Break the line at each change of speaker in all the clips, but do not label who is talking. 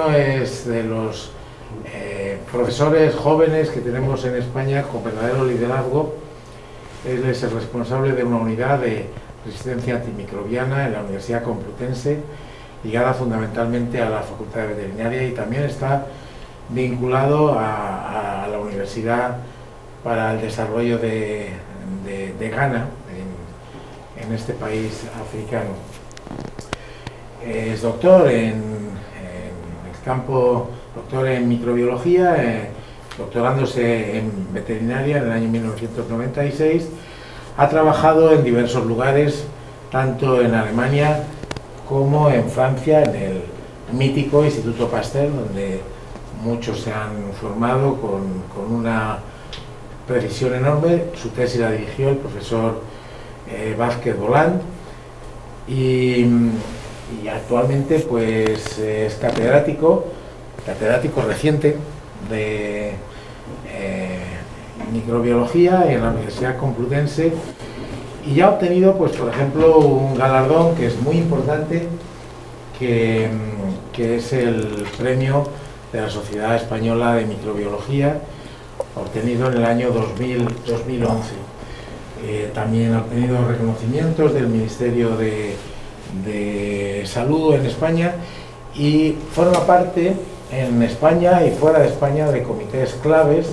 Mariano es de los profesores jóvenes que tenemos en España con verdadero liderazgo. Él es el responsable de una unidad de resistencia antimicrobiana en la Universidad Complutense, ligada fundamentalmente a la Facultad de Veterinaria, y también está vinculado a la Universidad para el Desarrollo de Ghana, en este país africano. Es doctor en el campo, doctor en microbiología, doctorándose en veterinaria en el año 1996. Ha trabajado en diversos lugares, tanto en Alemania como en Francia, en el mítico Instituto Pasteur, donde muchos se han formado con una precisión enorme. Su tesis la dirigió el profesor Vázquez Bolán, y actualmente pues es catedrático reciente de microbiología en la Universidad Complutense, y ya ha obtenido, pues por ejemplo, un galardón que es muy importante, que es el premio de la Sociedad Española de Microbiología, obtenido en el año 2011. También ha obtenido reconocimientos del Ministerio de Salud en España, y forma parte en España y fuera de España de comités claves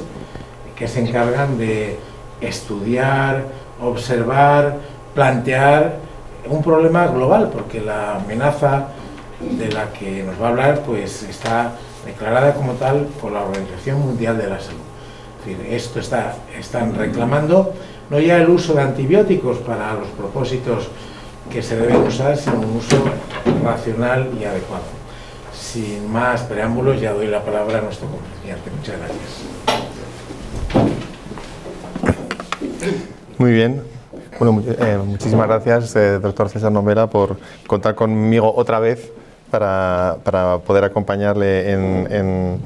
que se encargan de estudiar, observar, plantear un problema global, porque la amenaza de la que nos va a hablar pues está declarada como tal por la Organización Mundial de la Salud. Es decir, están reclamando no ya el uso de antibióticos para los propósitos que se deben usar, sino un uso racional y adecuado. Sin más preámbulos, ya doy la palabra a nuestro conferenciante. Muchas gracias.
Muy bien. Bueno, muchísimas gracias, doctor César Nombela, por contar conmigo otra vez para poder acompañarle en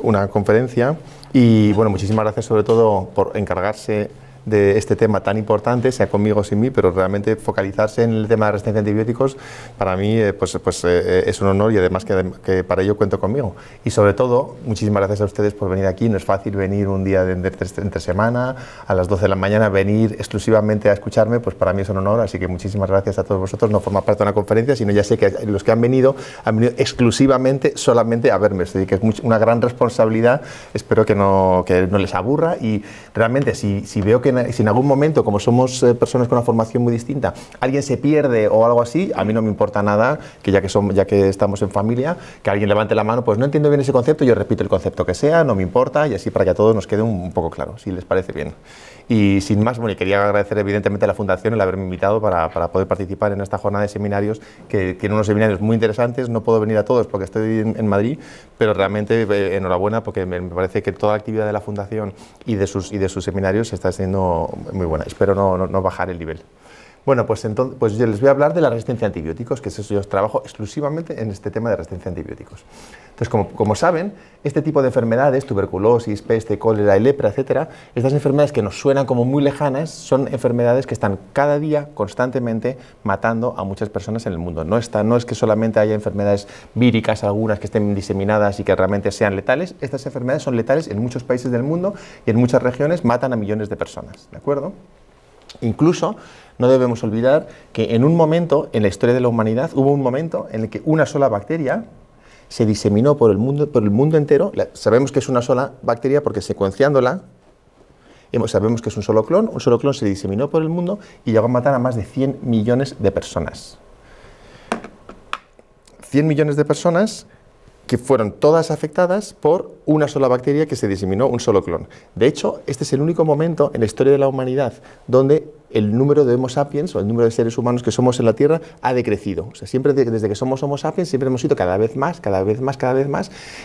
una conferencia. Y bueno, muchísimas gracias sobre todo por encargarse de este tema tan importante, sea conmigo o sin mí, pero realmente focalizarse en el tema de resistencia a antibióticos para mí es un honor, y además que para ello cuento conmigo. Y sobre todo, muchísimas gracias a ustedes por venir aquí. No es fácil venir un día entre semana, a las 12 de la mañana, venir exclusivamente a escucharme, pues para mí es un honor, así que muchísimas gracias a todos vosotros. No forma parte de una conferencia, sino ya sé que los que han venido exclusivamente, solamente a verme, así que es una gran responsabilidad. Espero que no les aburra, y realmente si veo que si en algún momento, como somos personas con una formación muy distinta, alguien se pierde o algo así, a mí no me importa nada, que ya que estamos en familia, que alguien levante la mano, pues no entiendo bien ese concepto, yo repito el concepto que sea, no me importa, y así para que a todos nos quede un poco claro, si les parece bien. Y sin más, bueno, quería agradecer evidentemente a la Fundación el haberme invitado para poder participar en esta jornada de seminarios, que tiene unos seminarios muy interesantes. No puedo venir a todos porque estoy en Madrid, pero realmente enhorabuena, porque me parece que toda la actividad de la Fundación y de sus seminarios está siendo muy buena. Espero no bajar el nivel. Bueno, pues yo les voy a hablar de la resistencia a antibióticos, que yo trabajo exclusivamente en este tema de resistencia a antibióticos. Entonces, como saben, este tipo de enfermedades, tuberculosis, peste, cólera y lepra, etcétera, estas enfermedades que nos suenan como muy lejanas, son enfermedades que están cada día constantemente matando a muchas personas en el mundo. No es que solamente haya enfermedades víricas, algunas que estén diseminadas y que realmente sean letales. Estas enfermedades son letales en muchos países del mundo, y en muchas regiones matan a millones de personas, ¿de acuerdo? Incluso no debemos olvidar que en un momento en la historia de la humanidad hubo un momento en el que una sola bacteria se diseminó por el mundo entero. Sabemos que es una sola bacteria porque secuenciándola sabemos que es un solo clon se diseminó por el mundo y llegó a matar a más de 100 millones de personas. 100 millones de personas que fueron todas afectadas por una sola bacteria que se diseminó un solo clon. De hecho, este es el único momento en la historia de la humanidad donde el número de Homo sapiens, o el número de seres humanos que somos en la Tierra, ha decrecido. O sea, siempre desde que somos Homo sapiens, siempre hemos sido cada vez más,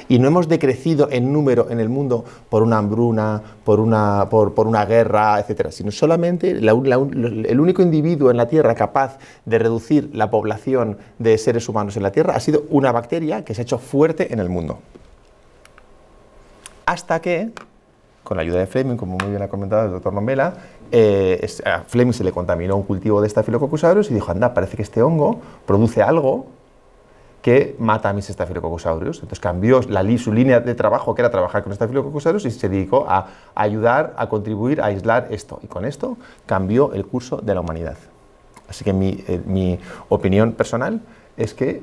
y no hemos decrecido en número en el mundo por una hambruna, por una guerra, etcétera, sino solamente el único individuo en la Tierra capaz de reducir la población de seres humanos en la Tierra ha sido una bacteria que se ha hecho fuerte en el mundo. Hasta que, con la ayuda de Fleming, como muy bien ha comentado el doctor Nombela, a Fleming se le contaminó un cultivo de Staphylococcus aureus y dijo, anda, parece que este hongo produce algo que mata a mis Staphylococcus aureus. Entonces cambió su línea de trabajo, que era trabajar con Staphylococcus aureus, y se dedicó a ayudar, a contribuir, a aislar esto. Y con esto cambió el curso de la humanidad. Así que mi opinión personal es que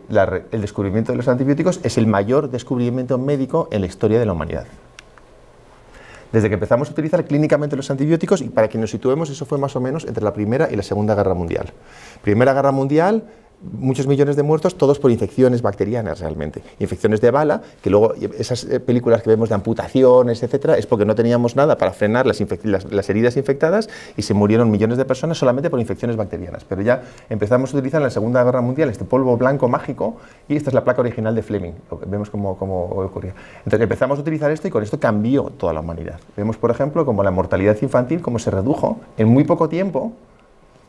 el descubrimiento de los antibióticos es el mayor descubrimiento médico en la historia de la humanidad. Desde que empezamos a utilizar clínicamente los antibióticos, y para que nos situemos, eso fue más o menos entre la Primera y la Segunda Guerra Mundial. Primera Guerra Mundial, muchos millones de muertos, todos por infecciones bacterianas realmente. Infecciones de bala, que luego esas películas que vemos de amputaciones, etcétera, es porque no teníamos nada para frenar las heridas infectadas y se murieron millones de personas solamente por infecciones bacterianas. Pero ya empezamos a utilizar en la Segunda Guerra Mundial este polvo blanco mágico, y esta es la placa original de Fleming. Vemos cómo ocurría. Entonces empezamos a utilizar esto y con esto cambió toda la humanidad. Vemos, por ejemplo, como la mortalidad infantil, cómo se redujo en muy poco tiempo,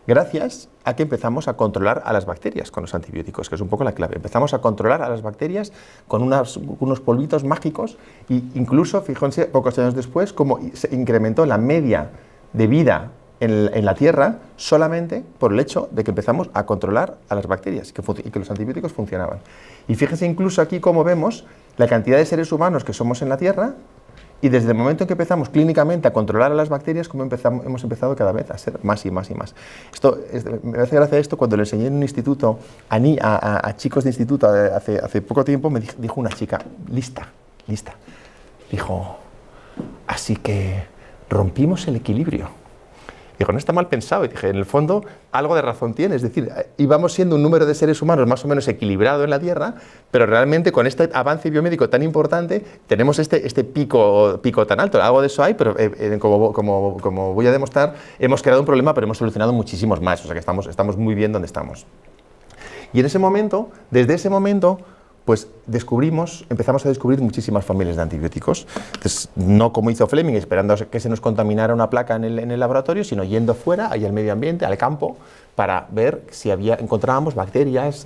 gracias a que empezamos a controlar a las bacterias con los antibióticos, que es un poco la clave. Empezamos a controlar a las bacterias con unos polvitos mágicos, e incluso, fíjense, pocos años después, cómo se incrementó la media de vida en la Tierra solamente por el hecho de que empezamos a controlar a las bacterias y que los antibióticos funcionaban. Y fíjense incluso aquí cómo vemos la cantidad de seres humanos que somos en la Tierra. Y desde el momento en que empezamos clínicamente a controlar a las bacterias, como hemos empezado cada vez a ser más y más y más. Me hace gracia esto cuando lo enseñé en un instituto a chicos de instituto hace poco tiempo. Me dijo una chica, lista, dijo, así que rompimos el equilibrio. Dijo, no está mal pensado. Y dije, en el fondo, algo de razón tiene. Es decir, íbamos siendo un número de seres humanos más o menos equilibrado en la Tierra, pero realmente con este avance biomédico tan importante, tenemos este pico tan alto. Algo de eso hay, pero como voy a demostrar, hemos creado un problema, pero hemos solucionado muchísimos más. O sea que estamos muy bien donde estamos. Y en ese momento, desde ese momento, pues empezamos a descubrir muchísimas familias de antibióticos. Entonces, no como hizo Fleming, esperando que se nos contaminara una placa en el laboratorio, sino yendo fuera, ahí al medio ambiente, al campo, para ver si encontrábamos bacterias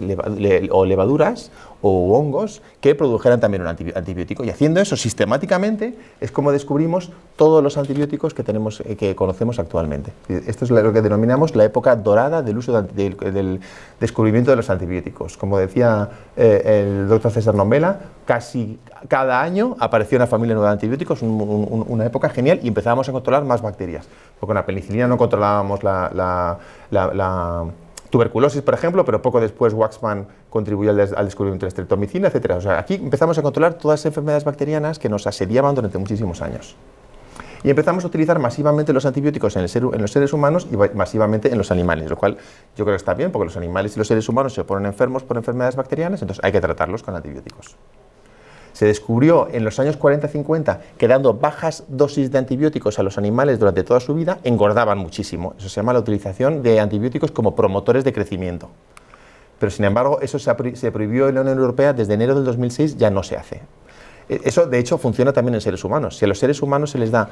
o levaduras o hongos que produjeran también un antibiótico. Y haciendo eso sistemáticamente es como descubrimos todos los antibióticos que conocemos actualmente. Esto es lo que denominamos la época dorada del uso del descubrimiento de los antibióticos. Como decía el doctor César Nombela, casi cada año apareció una familia nueva de antibióticos, una época genial, y empezábamos a controlar más bacterias. Porque con la penicilina no controlábamos la tuberculosis, por ejemplo, pero poco después Waxman contribuyó al descubrimiento de la streptomicina, etc. O sea, aquí empezamos a controlar todas las enfermedades bacterianas que nos asediaban durante muchísimos años. Y empezamos a utilizar masivamente los antibióticos en los seres humanos y masivamente en los animales, lo cual yo creo que está bien, porque los animales y los seres humanos se ponen enfermos por enfermedades bacterianas, entonces hay que tratarlos con antibióticos. Se descubrió en los años 40-50 que dando bajas dosis de antibióticos a los animales durante toda su vida engordaban muchísimo. Eso se llama la utilización de antibióticos como promotores de crecimiento. Pero sin embargo, eso se prohibió en la Unión Europea desde enero del 2006, ya no se hace. Eso, de hecho, funciona también en seres humanos. Si a los seres humanos se les da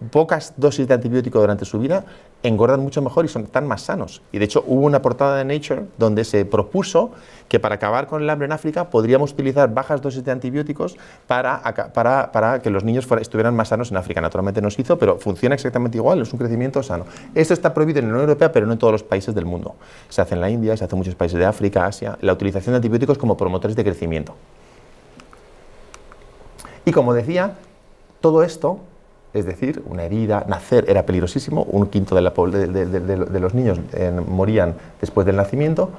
pocas dosis de antibiótico durante su vida, engordan mucho mejor y están más sanos. Y de hecho, hubo una portada de Nature donde se propuso que para acabar con el hambre en África podríamos utilizar bajas dosis de antibióticos para que los niños estuvieran más sanos en África. Naturalmente no se hizo, pero funciona exactamente igual, es un crecimiento sano. Esto está prohibido en la Unión Europea, pero no en todos los países del mundo. Se hace en la India, se hace en muchos países de África, Asia, la utilización de antibióticos como promotores de crecimiento. Y como decía, todo esto, es decir, una herida, nacer era peligrosísimo, 1/5 de los niños morían después del nacimiento.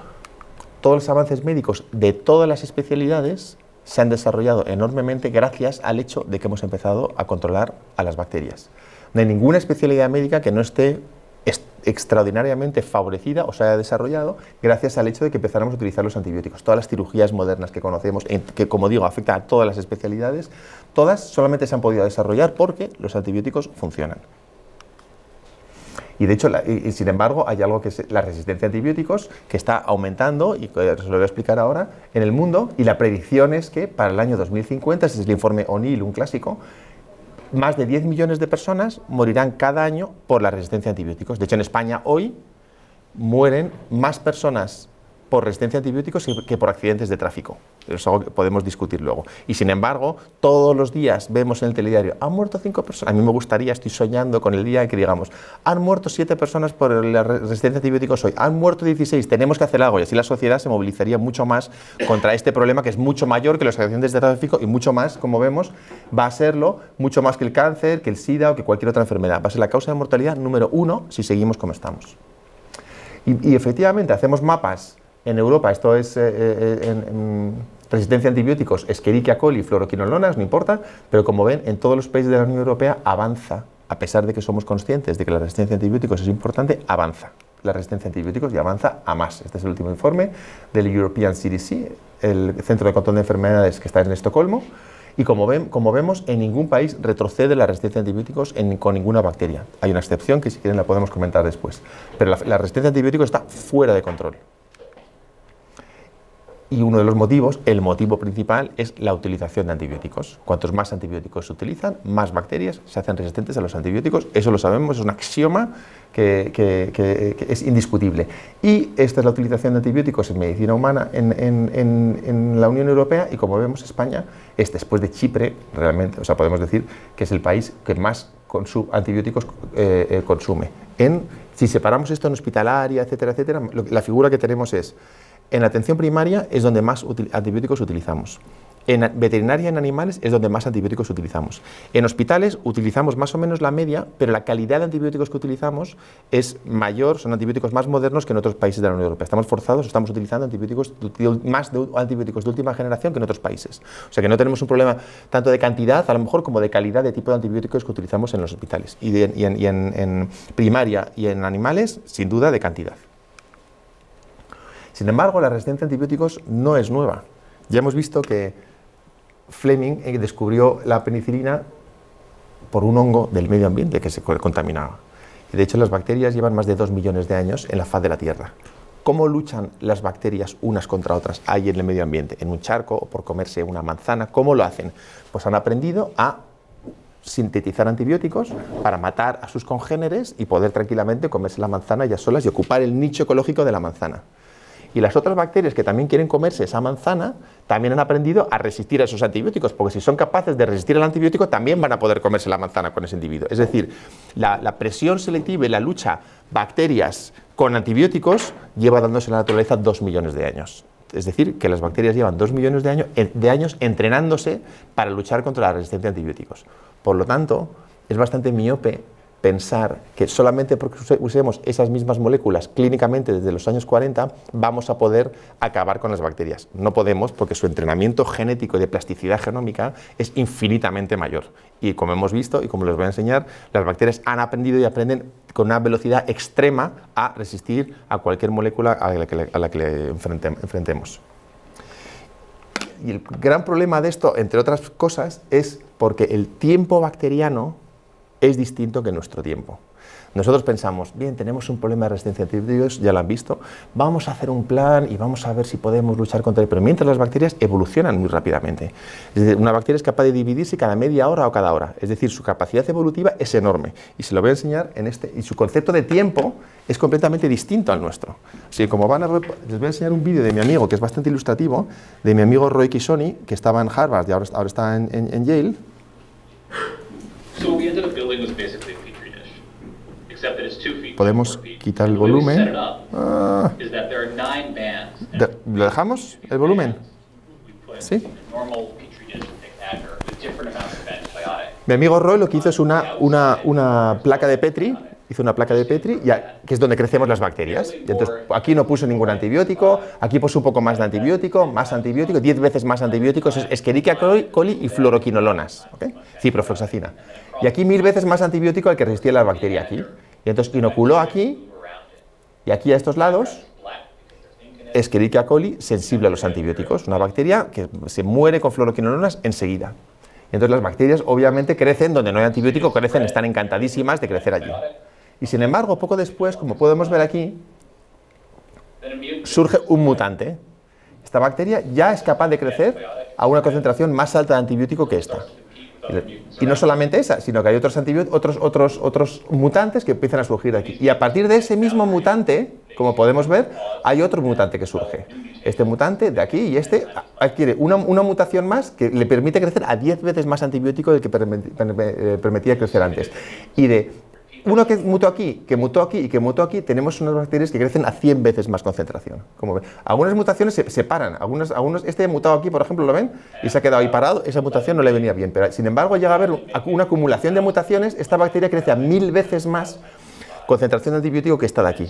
Todos los avances médicos de todas las especialidades se han desarrollado enormemente gracias al hecho de que hemos empezado a controlar a las bacterias. No hay ninguna especialidad médica que no esté extraordinariamente favorecida o se haya desarrollado gracias al hecho de que empezáramos a utilizar los antibióticos. Todas las cirugías modernas que conocemos, que como digo, afectan a todas las especialidades, todas solamente se han podido desarrollar porque los antibióticos funcionan. Y de hecho, sin embargo, hay algo que es la resistencia a antibióticos que está aumentando, y os lo voy a explicar ahora, en el mundo, y la predicción es que para el año 2050, este es el informe O'Neill, un clásico, más de 10 millones de personas morirán cada año por la resistencia a antibióticos. De hecho, en España hoy mueren más personas por resistencia a antibióticos que por accidentes de tráfico. Es algo que podemos discutir luego. Y sin embargo, todos los días vemos en el telediario, han muerto 5 personas. A mí me gustaría, estoy soñando con el día en que digamos, han muerto 7 personas por la resistencia a antibióticos hoy, han muerto 16, tenemos que hacer algo. Y así la sociedad se movilizaría mucho más contra este problema que es mucho mayor que los accidentes de tráfico y mucho más, como vemos, va a serlo mucho más que el cáncer, que el SIDA o que cualquier otra enfermedad. Va a ser la causa de mortalidad número 1 si seguimos como estamos. Y efectivamente hacemos mapas en Europa, esto es en resistencia a antibióticos, Escherichia coli, fluoroquinolonas, no importa, pero como ven, en todos los países de la Unión Europea avanza, a pesar de que somos conscientes de que la resistencia a antibióticos es importante, avanza la resistencia a antibióticos y avanza a más. Este es el último informe del European CDC, el Centro de Control de Enfermedades que está en Estocolmo, y como vemos, en ningún país retrocede la resistencia a antibióticos con ninguna bacteria. Hay una excepción que si quieren la podemos comentar después, pero la resistencia a antibióticos está fuera de control. Y uno de los motivos, el motivo principal, es la utilización de antibióticos. Cuantos más antibióticos se utilizan, más bacterias se hacen resistentes a los antibióticos. Eso lo sabemos, es un axioma que es indiscutible. Y esta es la utilización de antibióticos en medicina humana en la Unión Europea, y como vemos, España es, después de Chipre, realmente, o sea, podemos decir que es el país que más antibióticos consume. Si separamos esto en hospitalaria, etcétera, etcétera, la figura que tenemos es: en la atención primaria es donde más antibióticos utilizamos. En veterinaria, en animales, es donde más antibióticos utilizamos. En hospitales utilizamos más o menos la media, pero la calidad de antibióticos que utilizamos es mayor, son antibióticos más modernos que en otros países de la Unión Europea. Estamos forzados, estamos utilizando más antibióticos de última generación que en otros países. O sea que no tenemos un problema tanto de cantidad, a lo mejor, como de calidad de tipo de antibióticos que utilizamos en los hospitales. Y en primaria y en animales, sin duda, de cantidad. Sin embargo, la resistencia a antibióticos no es nueva. Ya hemos visto que Fleming descubrió la penicilina por un hongo del medio ambiente que se contaminaba. Y de hecho, las bacterias llevan más de 2 millones de años en la faz de la Tierra. ¿Cómo luchan las bacterias unas contra otras ahí en el medio ambiente? En un charco o por comerse una manzana. ¿Cómo lo hacen? Pues han aprendido a sintetizar antibióticos para matar a sus congéneres y poder tranquilamente comerse la manzana ya solas y ocupar el nicho ecológico de la manzana. Y las otras bacterias que también quieren comerse esa manzana también han aprendido a resistir a esos antibióticos, porque si son capaces de resistir al antibiótico también van a poder comerse la manzana con ese individuo. Es decir, la presión selectiva y la lucha bacterias con antibióticos lleva dándose en la naturaleza 2 millones de años. Es decir, que las bacterias llevan 2 millones de años entrenándose para luchar contra la resistencia a antibióticos. Por lo tanto, es bastante miope pensar que solamente porque usemos esas mismas moléculas clínicamente desde los años 40 vamos a poder acabar con las bacterias. No podemos, porque su entrenamiento genético y de plasticidad genómica es infinitamente mayor. Y como hemos visto, y como les voy a enseñar, las bacterias han aprendido y aprenden con una velocidad extrema a resistir a cualquier molécula a la que le enfrentemos. Y el gran problema de esto, entre otras cosas, es porque el tiempo bacteriano es distinto que nuestro tiempo. Nosotros pensamos, bien, tenemos un problema de resistencia a antibióticos, ya lo han visto, vamos a hacer un plan y vamos a ver si podemos luchar contra él. Pero mientras las bacterias evolucionan muy rápidamente. Es decir, una bacteria es capaz de dividirse cada media hora o cada hora. Es decir, su capacidad evolutiva es enorme. Y se lo voy a enseñar en este. Y su concepto de tiempo es completamente distinto al nuestro. Así que como van a ver, les voy a enseñar un vídeo de mi amigo, que es bastante ilustrativo, de mi amigo Roy Kisoni, que estaba en Harvard y ahora está en Yale. Podemos quitar el volumen. ¿Lo dejamos? ¿El volumen? ¿Sí? Mi amigo Roy lo que hizo es una placa de Petri. Hizo una placa de Petri, que es donde crecemos las bacterias. Y entonces, aquí no puso ningún antibiótico, aquí puso un poco más de antibiótico, más antibiótico, 10 veces más antibióticos, es Escherichia coli y fluoroquinolonas, ¿okay? Ciprofloxacina. Y aquí 1000 veces más antibiótico al que resistía la bacteria aquí. Y entonces inoculó aquí, y aquí a estos lados, Escherichia coli sensible a los antibióticos, una bacteria que se muere con fluoroquinolonas enseguida. Y entonces las bacterias obviamente crecen donde no hay antibiótico, crecen, están encantadísimas de crecer allí. Y sin embargo, poco después, como podemos ver aquí, surge un mutante. Esta bacteria ya es capaz de crecer a una concentración más alta de antibiótico que esta. Y no solamente esa, sino que hay otros mutantes que empiezan a surgir aquí. Y a partir de ese mismo mutante, como podemos ver, hay otro mutante que surge. Este mutante de aquí y este adquiere una mutación más que le permite crecer a 10 veces más antibiótico del que permitía crecer antes. Y de uno que mutó aquí, que mutó aquí y que mutó aquí, tenemos unas bacterias que crecen a 100 veces más concentración. Como ven, algunas mutaciones se paran, este mutado aquí, por ejemplo, ¿lo ven? Y se ha quedado ahí parado, esa mutación no le venía bien, pero sin embargo llega a haber una acumulación de mutaciones, esta bacteria crece a 1000 veces más concentración de antibiótico que esta de aquí.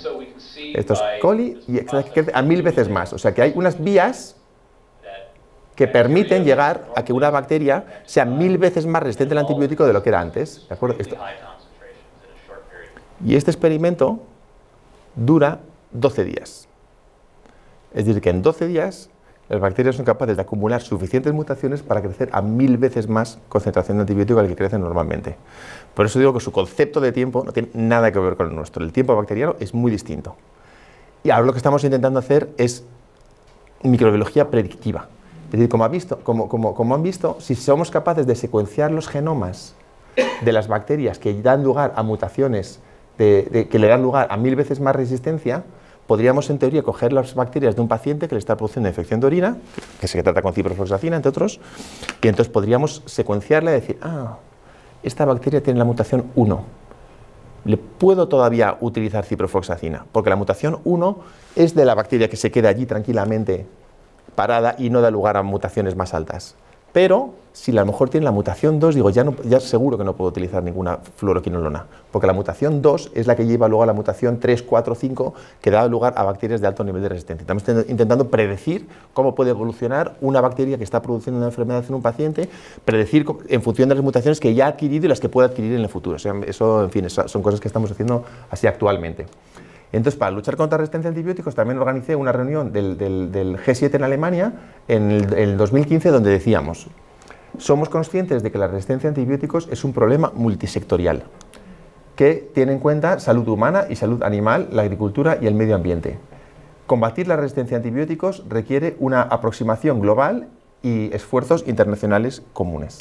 Esto es coli y esta de aquí crece a 1000 veces más, o sea que hay unas vías que permiten llegar a que una bacteria sea 1000 veces más resistente al antibiótico de lo que era antes, ¿de acuerdo? Y este experimento dura 12 días. Es decir, que en 12 días las bacterias son capaces de acumular suficientes mutaciones para crecer a 1000 veces más concentración de antibiótico al que crecen normalmente. Por eso digo que su concepto de tiempo no tiene nada que ver con el nuestro. El tiempo bacteriano es muy distinto. Y ahora lo que estamos intentando hacer es microbiología predictiva. Es decir, como han visto, si somos capaces de secuenciar los genomas de las bacterias que dan lugar a mutaciones que le dan lugar a 1000 veces más resistencia, podríamos en teoría coger las bacterias de un paciente que le está produciendo infección de orina, que se trata con ciprofloxacina, entre otros, y entonces podríamos secuenciarla y decir, esta bacteria tiene la mutación 1. ¿Le puedo todavía utilizar ciprofloxacina? Porque la mutación 1 es de la bacteria que se queda allí tranquilamente parada y no da lugar a mutaciones más altas. Pero si a lo mejor tiene la mutación 2, digo, ya seguro que no puedo utilizar ninguna fluoroquinolona, porque la mutación 2 es la que lleva luego a la mutación 3, 4, 5, que da lugar a bacterias de alto nivel de resistencia. Estamos intentando predecir cómo puede evolucionar una bacteria que está produciendo una enfermedad en un paciente, predecir en función de las mutaciones que ya ha adquirido y las que puede adquirir en el futuro. O sea, eso, en fin, son cosas que estamos haciendo así actualmente. Entonces, para luchar contra la resistencia a antibióticos, también organicé una reunión del G7 en Alemania en el 2015, donde decíamos, somos conscientes de que la resistencia a antibióticos es un problema multisectorial, que tiene en cuenta salud humana y salud animal, la agricultura y el medio ambiente. Combatir la resistencia a antibióticos requiere una aproximación global y esfuerzos internacionales comunes.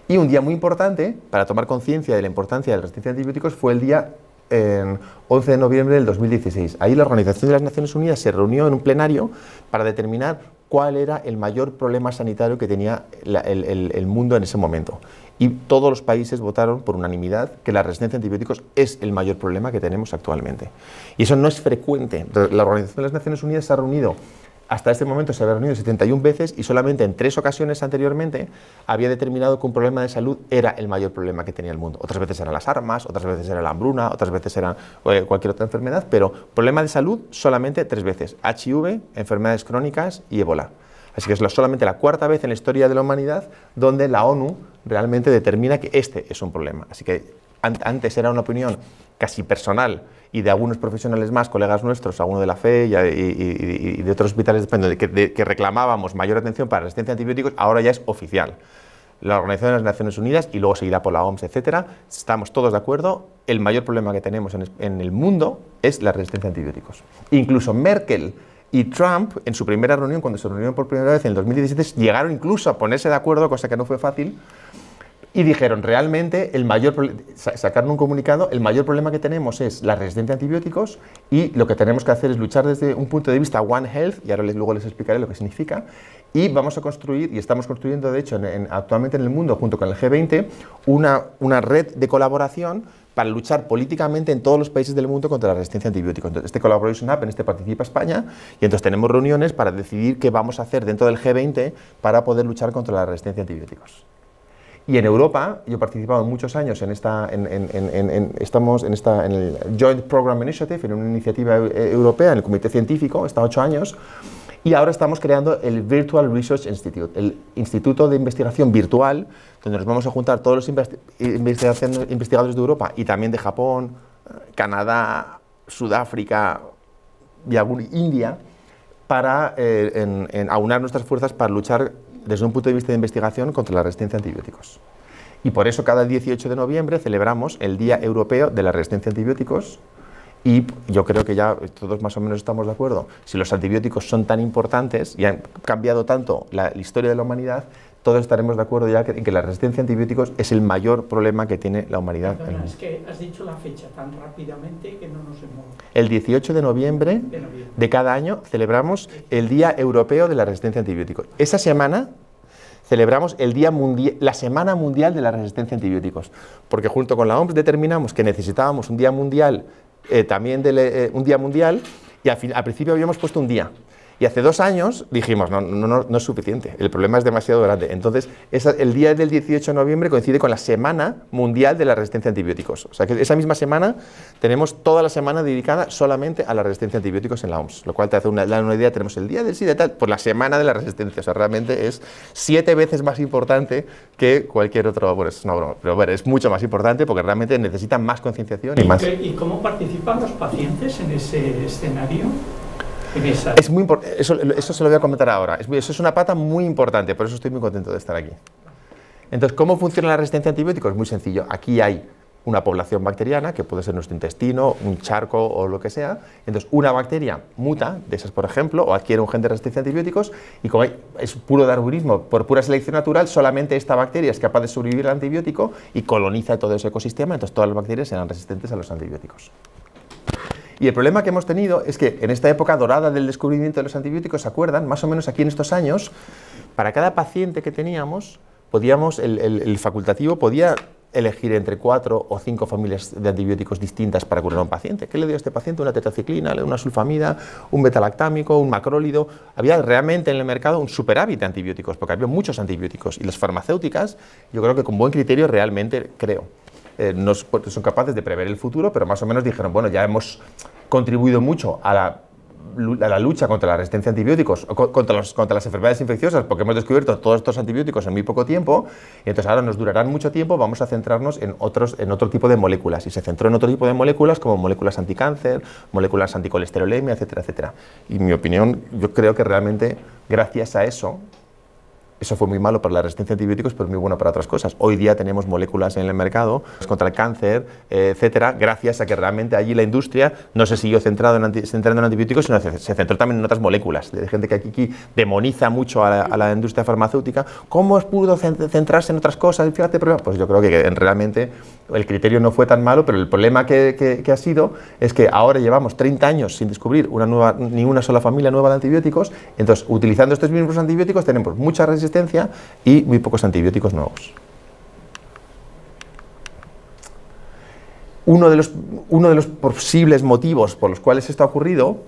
Y un día muy importante para tomar conciencia de la importancia de la resistencia a antibióticos fue el día 11 de noviembre del 2016. Ahí la Organización de las Naciones Unidas se reunió en un plenario para determinar cuál era el mayor problema sanitario que tenía el mundo en ese momento. Y todos los países votaron por unanimidad que la resistencia a antibióticos es el mayor problema que tenemos actualmente. Y eso no es frecuente. La Organización de las Naciones Unidas se ha reunido, hasta este momento se había reunido 71 veces y solamente en 3 ocasiones anteriormente había determinado que un problema de salud era el mayor problema que tenía el mundo. Otras veces eran las armas, otras veces era la hambruna, otras veces era cualquier otra enfermedad, pero problema de salud solamente 3 veces. HIV, enfermedades crónicas y ébola. Así que es solamente la 4ª vez en la historia de la humanidad donde la ONU realmente determina que este es un problema. Así que antes era una opinión casi personal y de algunos profesionales más, colegas nuestros, algunos de la FE y de otros hospitales que reclamábamos mayor atención para la resistencia a antibióticos, ahora ya es oficial. La Organización de las Naciones Unidas y luego seguida por la OMS, etcétera, estamos todos de acuerdo, el mayor problema que tenemos en el mundo es la resistencia a antibióticos. Incluso Merkel y Trump, en su primera reunión, cuando se reunieron por primera vez en el 2017, llegaron incluso a ponerse de acuerdo, cosa que no fue fácil, y dijeron, realmente, sacaron un comunicado, el mayor problema que tenemos es la resistencia a antibióticos y lo que tenemos que hacer es luchar desde un punto de vista One Health, y ahora luego les explicaré lo que significa, y vamos a construir, y estamos construyendo, de hecho, actualmente en el mundo, junto con el G20, una red de colaboración para luchar políticamente en todos los países del mundo contra la resistencia a antibióticos. Entonces, este Collaboration Hub, en este participa España, y entonces tenemos reuniones para decidir qué vamos a hacer dentro del G20 para poder luchar contra la resistencia a antibióticos. Y en Europa, yo he participado muchos años estamos en el Joint Program Initiative, en una iniciativa europea, en el comité científico, he estado 8 años, y ahora estamos creando el Virtual Research Institute, el instituto de investigación virtual, donde nos vamos a juntar todos los investigadores de Europa y también de Japón, Canadá, Sudáfrica y India, para aunar nuestras fuerzas para luchar desde un punto de vista de investigación contra la resistencia a antibióticos. Y por eso cada 18 de noviembre celebramos el Día Europeo de la Resistencia a Antibióticos Y yo creo que ya todos más o menos estamos de acuerdo. Si los antibióticos son tan importantes y han cambiado tanto la historia de la humanidad, todos estaremos de acuerdo ya en que la resistencia a antibióticos es el mayor problema que tiene la humanidad.
Perdona, es que has dicho la fecha tan rápidamente que no nos hemos...
El 18 de noviembre de cada año celebramos el Día Europeo de la Resistencia a Antibióticos. Esa semana celebramos el Día la Semana Mundial de la Resistencia a Antibióticos, porque junto con la OMS determinamos que necesitábamos un Día Mundial, un Día Mundial, y al principio habíamos puesto un día. Y hace 2 años dijimos, no es suficiente, el problema es demasiado grande. Entonces, el día del 18 de noviembre coincide con la Semana Mundial de la Resistencia a Antibióticos. O sea, que esa misma semana tenemos toda la semana dedicada solamente a la resistencia a antibióticos en la OMS. Lo cual te hace una idea, tenemos el día del SIDA y tal, por la Semana de la Resistencia. O sea, realmente es 7 veces más importante que cualquier otro... Bueno, es una broma, pero bueno, es mucho más importante porque realmente necesitan más concienciación y más...
¿Y cómo participan los pacientes en ese escenario?
Es muy eso se lo voy a comentar ahora. Eso es una pata muy importante, por eso estoy muy contento de estar aquí. Entonces, ¿cómo funciona la resistencia a antibióticos? Muy sencillo. Aquí hay una población bacteriana, que puede ser nuestro intestino, un charco o lo que sea. Entonces, una bacteria muta, de esas por ejemplo, o adquiere un gen de resistencia a antibióticos, y como es puro darwinismo, por pura selección natural, solamente esta bacteria es capaz de sobrevivir al antibiótico y coloniza todo ese ecosistema, entonces todas las bacterias serán resistentes a los antibióticos. Y el problema que hemos tenido es que en esta época dorada del descubrimiento de los antibióticos, ¿se acuerdan? Más o menos aquí en estos años, para cada paciente que teníamos, el facultativo podía elegir entre 4 o 5 familias de antibióticos distintas para curar a un paciente. ¿Qué le dio a este paciente? Una tetraciclina, una sulfamida, un betalactámico, un macrólido. Había realmente en el mercado un superávit de antibióticos, porque había muchos antibióticos. Y las farmacéuticas, yo creo que con buen criterio realmente no son capaces de prever el futuro, pero más o menos dijeron, bueno, ya hemos contribuido mucho a la lucha contra la resistencia a antibióticos, contra las enfermedades infecciosas, porque hemos descubierto todos estos antibióticos en muy poco tiempo, y entonces ahora nos durarán mucho tiempo, vamos a centrarnos en otro tipo de moléculas. Y se centró en otro tipo de moléculas, como moléculas anticáncer, moléculas anticolesterolemia, etcétera, etcétera. Y en mi opinión, yo creo que realmente, gracias a eso fue muy malo para la resistencia a antibióticos, pero muy bueno para otras cosas. Hoy día tenemos moléculas en el mercado contra el cáncer, etcétera, gracias a que realmente allí la industria no se siguió centrando en antibióticos, sino se centró también en otras moléculas. Hay gente que aquí demoniza mucho a la industria farmacéutica. ¿Cómo pudo centrarse en otras cosas? Fíjate, pues yo creo que realmente el criterio no fue tan malo, pero el problema que ha sido es que ahora llevamos 30 años sin descubrir ni una sola familia nueva de antibióticos. Entonces, utilizando estos mismos antibióticos tenemos mucha resistencia y muy pocos antibióticos nuevos. Uno de los posibles motivos por los cuales esto ha ocurrido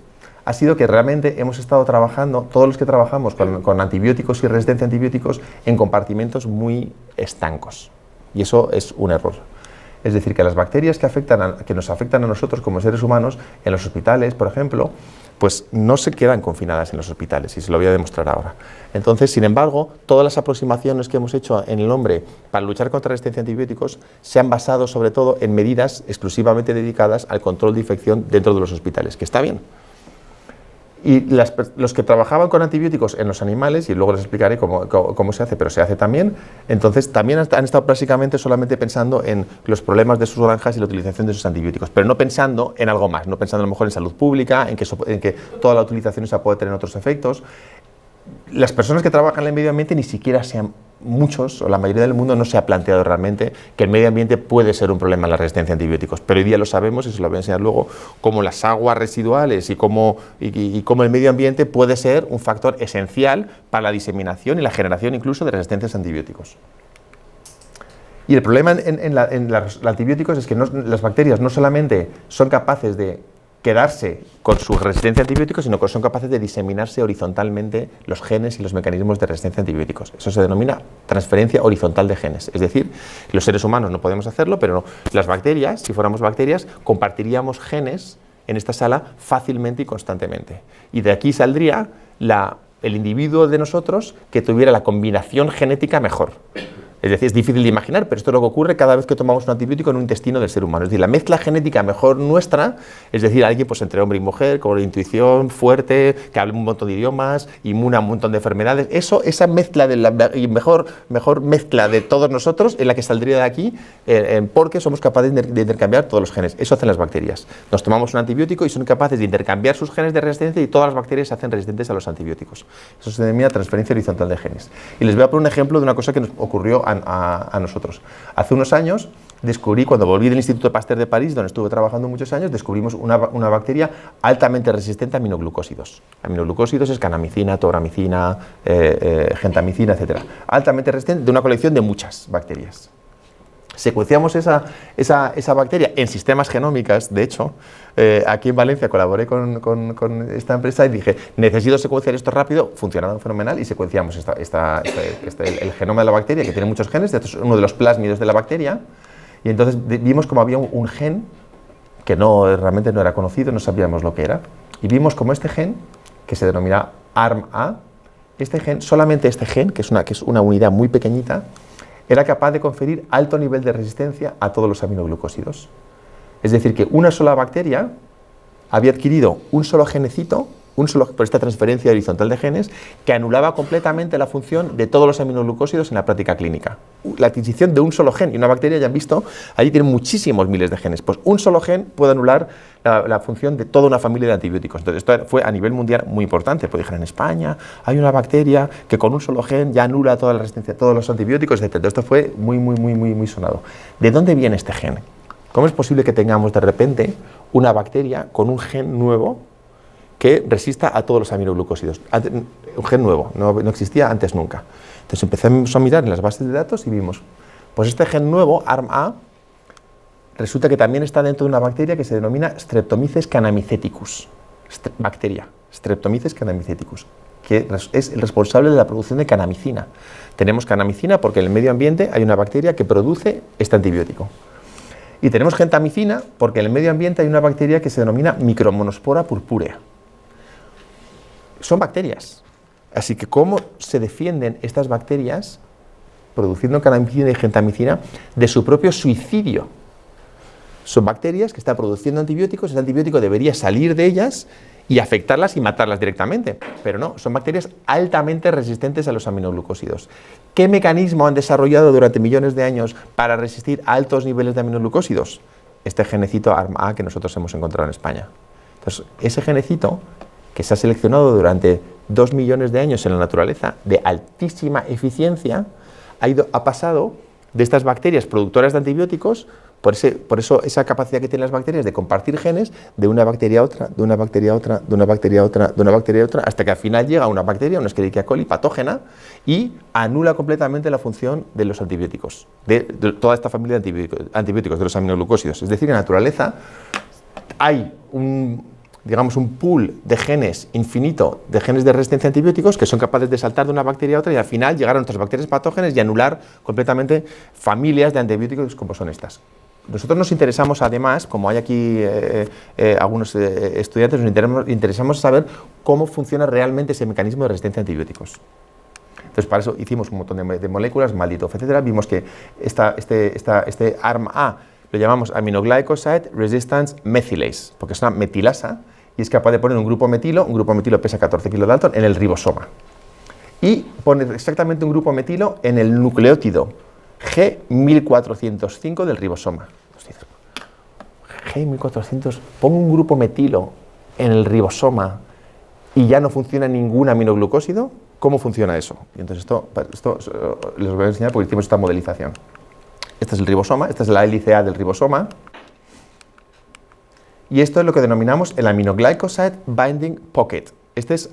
ha sido que realmente hemos estado trabajando, todos los que trabajamos con antibióticos y resistencia a antibióticos, en compartimentos muy estancos. Y eso es un error. Es decir, que las bacterias que nos afectan a nosotros como seres humanos, en los hospitales, por ejemplo, pues no se quedan confinadas en los hospitales, y se lo voy a demostrar ahora. Entonces, sin embargo, todas las aproximaciones que hemos hecho en el hombre para luchar contra la resistencia a antibióticos se han basado sobre todo en medidas exclusivamente dedicadas al control de infección dentro de los hospitales, que está bien. Y los que trabajaban con antibióticos en los animales, y luego les explicaré cómo se hace, pero se hace también, entonces también han estado básicamente solamente pensando en los problemas de sus granjas y la utilización de esos antibióticos, pero no pensando en algo más, no pensando a lo mejor en salud pública, en que toda la utilización esa puede tener otros efectos. Las personas que trabajan en el medio ambiente ni siquiera muchos, o la mayoría del mundo no se ha planteado realmente que el medio ambiente puede ser un problema en la resistencia a antibióticos, pero hoy día lo sabemos y se lo voy a enseñar luego, cómo las aguas residuales y cómo el medio ambiente puede ser un factor esencial para la diseminación y la generación incluso de resistencias a antibióticos. Y el problema en los antibióticos es que las bacterias no solamente son capaces de quedarse con su resistencia a antibióticos, sino que son capaces de diseminarse horizontalmente los genes y los mecanismos de resistencia a antibióticos. Eso se denomina transferencia horizontal de genes. Es decir, los seres humanos no podemos hacerlo, pero las bacterias, si fuéramos bacterias, compartiríamos genes en esta sala fácilmente y constantemente. Y de aquí saldría el individuo de nosotros que tuviera la combinación genética mejor. Es decir, es difícil de imaginar, pero esto es lo que ocurre cada vez que tomamos un antibiótico en un intestino del ser humano. Es decir, la mezcla genética mejor nuestra, es decir, alguien pues entre hombre y mujer, con intuición fuerte, que hable un montón de idiomas, inmune a un montón de enfermedades, esa mezcla de la mejor mezcla de todos nosotros es la que saldría de aquí, porque somos capaces de intercambiar todos los genes. Eso hacen las bacterias. Nos tomamos un antibiótico y son capaces de intercambiar sus genes de resistencia y todas las bacterias se hacen resistentes a los antibióticos. Eso se denomina transferencia horizontal de genes. Y les voy a poner un ejemplo de una cosa que nos ocurrió a nosotros. Hace unos años descubrí, cuando volví del Instituto Pasteur de París, donde estuve trabajando muchos años, descubrimos una bacteria altamente resistente a aminoglucósidos. Aminoglucósidos es canamicina, tobramicina, gentamicina, etc. Altamente resistente de una colección de muchas bacterias. Secuenciamos esa bacteria en sistemas genómicas, de hecho, aquí en Valencia colaboré con esta empresa y dije, necesito secuenciar esto rápido, funcionaron fenomenal y secuenciamos el genoma de la bacteria, que tiene muchos genes, esto es uno de los plásmidos de la bacteria, y entonces vimos como había un gen que realmente no era conocido, no sabíamos lo que era, y vimos como este gen, que se denomina ARMA, solamente este gen, que es una unidad muy pequeñita, era capaz de conferir alto nivel de resistencia a todos los aminoglucósidos. Es decir, que una sola bacteria había adquirido un solo genecito, por esta transferencia horizontal de genes, que anulaba completamente la función de todos los aminoglucósidos en la práctica clínica. La adquisición de un solo gen, y una bacteria, ya han visto, allí tiene muchísimos miles de genes, pues un solo gen puede anular la función de toda una familia de antibióticos. Entonces esto fue a nivel mundial muy importante, porque dijeron, en España hay una bacteria que con un solo gen ya anula toda la resistencia a todos los antibióticos, etc. Esto fue muy sonado. ¿De dónde viene este gen? ¿Cómo es posible que tengamos de repente una bacteria con un gen nuevo que resista a todos los aminoglucósidos? Un gen nuevo, no existía antes nunca. Entonces empezamos a mirar en las bases de datos y vimos, pues este gen nuevo, ARMA, resulta que también está dentro de una bacteria que se denomina Streptomyces canamiceticus. Streptomyces canamiceticus, que es el responsable de la producción de canamicina. Tenemos canamicina porque en el medio ambiente hay una bacteria que produce este antibiótico. Y tenemos gentamicina porque en el medio ambiente hay una bacteria que se denomina Micromonospora purpurea. Son bacterias. Así que, ¿cómo se defienden estas bacterias, produciendo canamicina y gentamicina, de su propio suicidio? Son bacterias que están produciendo antibióticos, ese antibiótico debería salir de ellas y afectarlas y matarlas directamente. Pero no, son bacterias altamente resistentes a los aminoglucósidos. ¿Qué mecanismo han desarrollado durante millones de años para resistir a altos niveles de aminoglucósidos? Este genecito ARMA que nosotros hemos encontrado en España. Entonces, ese genecito, que se ha seleccionado durante 2 millones de años en la naturaleza, de altísima eficiencia, ha pasado de estas bacterias productoras de antibióticos, por eso esa capacidad que tienen las bacterias de compartir genes de una bacteria a otra, de una bacteria a otra, de una bacteria a otra, de una bacteria a otra, hasta que al final llega una bacteria, una Escherichia coli patógena, y anula completamente la función de los antibióticos, de toda esta familia de antibióticos, de los aminoglucósidos. Es decir, en la naturaleza hay un pool de genes infinito, de genes de resistencia a antibióticos, que son capaces de saltar de una bacteria a otra y al final llegar a otras bacterias patógenas y anular completamente familias de antibióticos como son estas. Nosotros nos interesamos además, como hay aquí algunos estudiantes, nos interesamos saber cómo funciona realmente ese mecanismo de resistencia a antibióticos. Entonces, para eso hicimos un montón de moléculas, Malditoff, etc. Vimos que este ARMA lo llamamos Aminoglycoside Resistance Methylase, porque es una metilasa y es capaz de poner un grupo metilo pesa 14 kilodalton, en el ribosoma. Y poner exactamente un grupo metilo en el nucleótido G1405 del ribosoma. G1400, pongo un grupo metilo en el ribosoma y ya no funciona ningún aminoglucósido. ¿Cómo funciona eso? Y entonces esto les voy a enseñar porque hicimos esta modelización. Este es el ribosoma, esta es la hélice A del ribosoma. Y esto es lo que denominamos el Aminoglycoside Binding Pocket.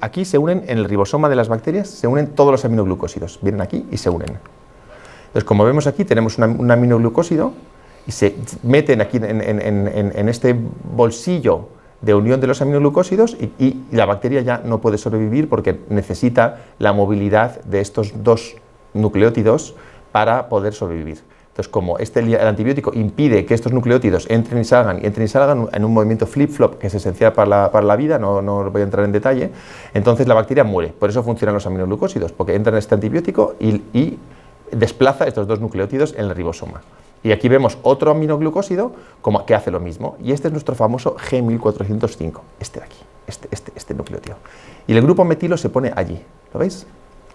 Aquí se unen en el ribosoma de las bacterias, se unen todos los aminoglucósidos. Vienen aquí y se unen. Entonces, como vemos aquí, tenemos un aminoglucósido y se meten aquí en este bolsillo de unión de los aminoglucósidos y la bacteria ya no puede sobrevivir porque necesita la movilidad de estos dos nucleótidos para poder sobrevivir. Entonces, como el antibiótico impide que estos nucleótidos entren y salgan en un movimiento flip-flop que es esencial para la vida, no voy a entrar en detalle, entonces la bacteria muere. Por eso funcionan los aminoglucósidos, porque entran en este antibiótico y desplaza estos dos nucleótidos en el ribosoma. Y aquí vemos otro aminoglucósido que hace lo mismo. Y este es nuestro famoso G1405, este de aquí, este nucleótido. Y el grupo metilo se pone allí, ¿lo veis?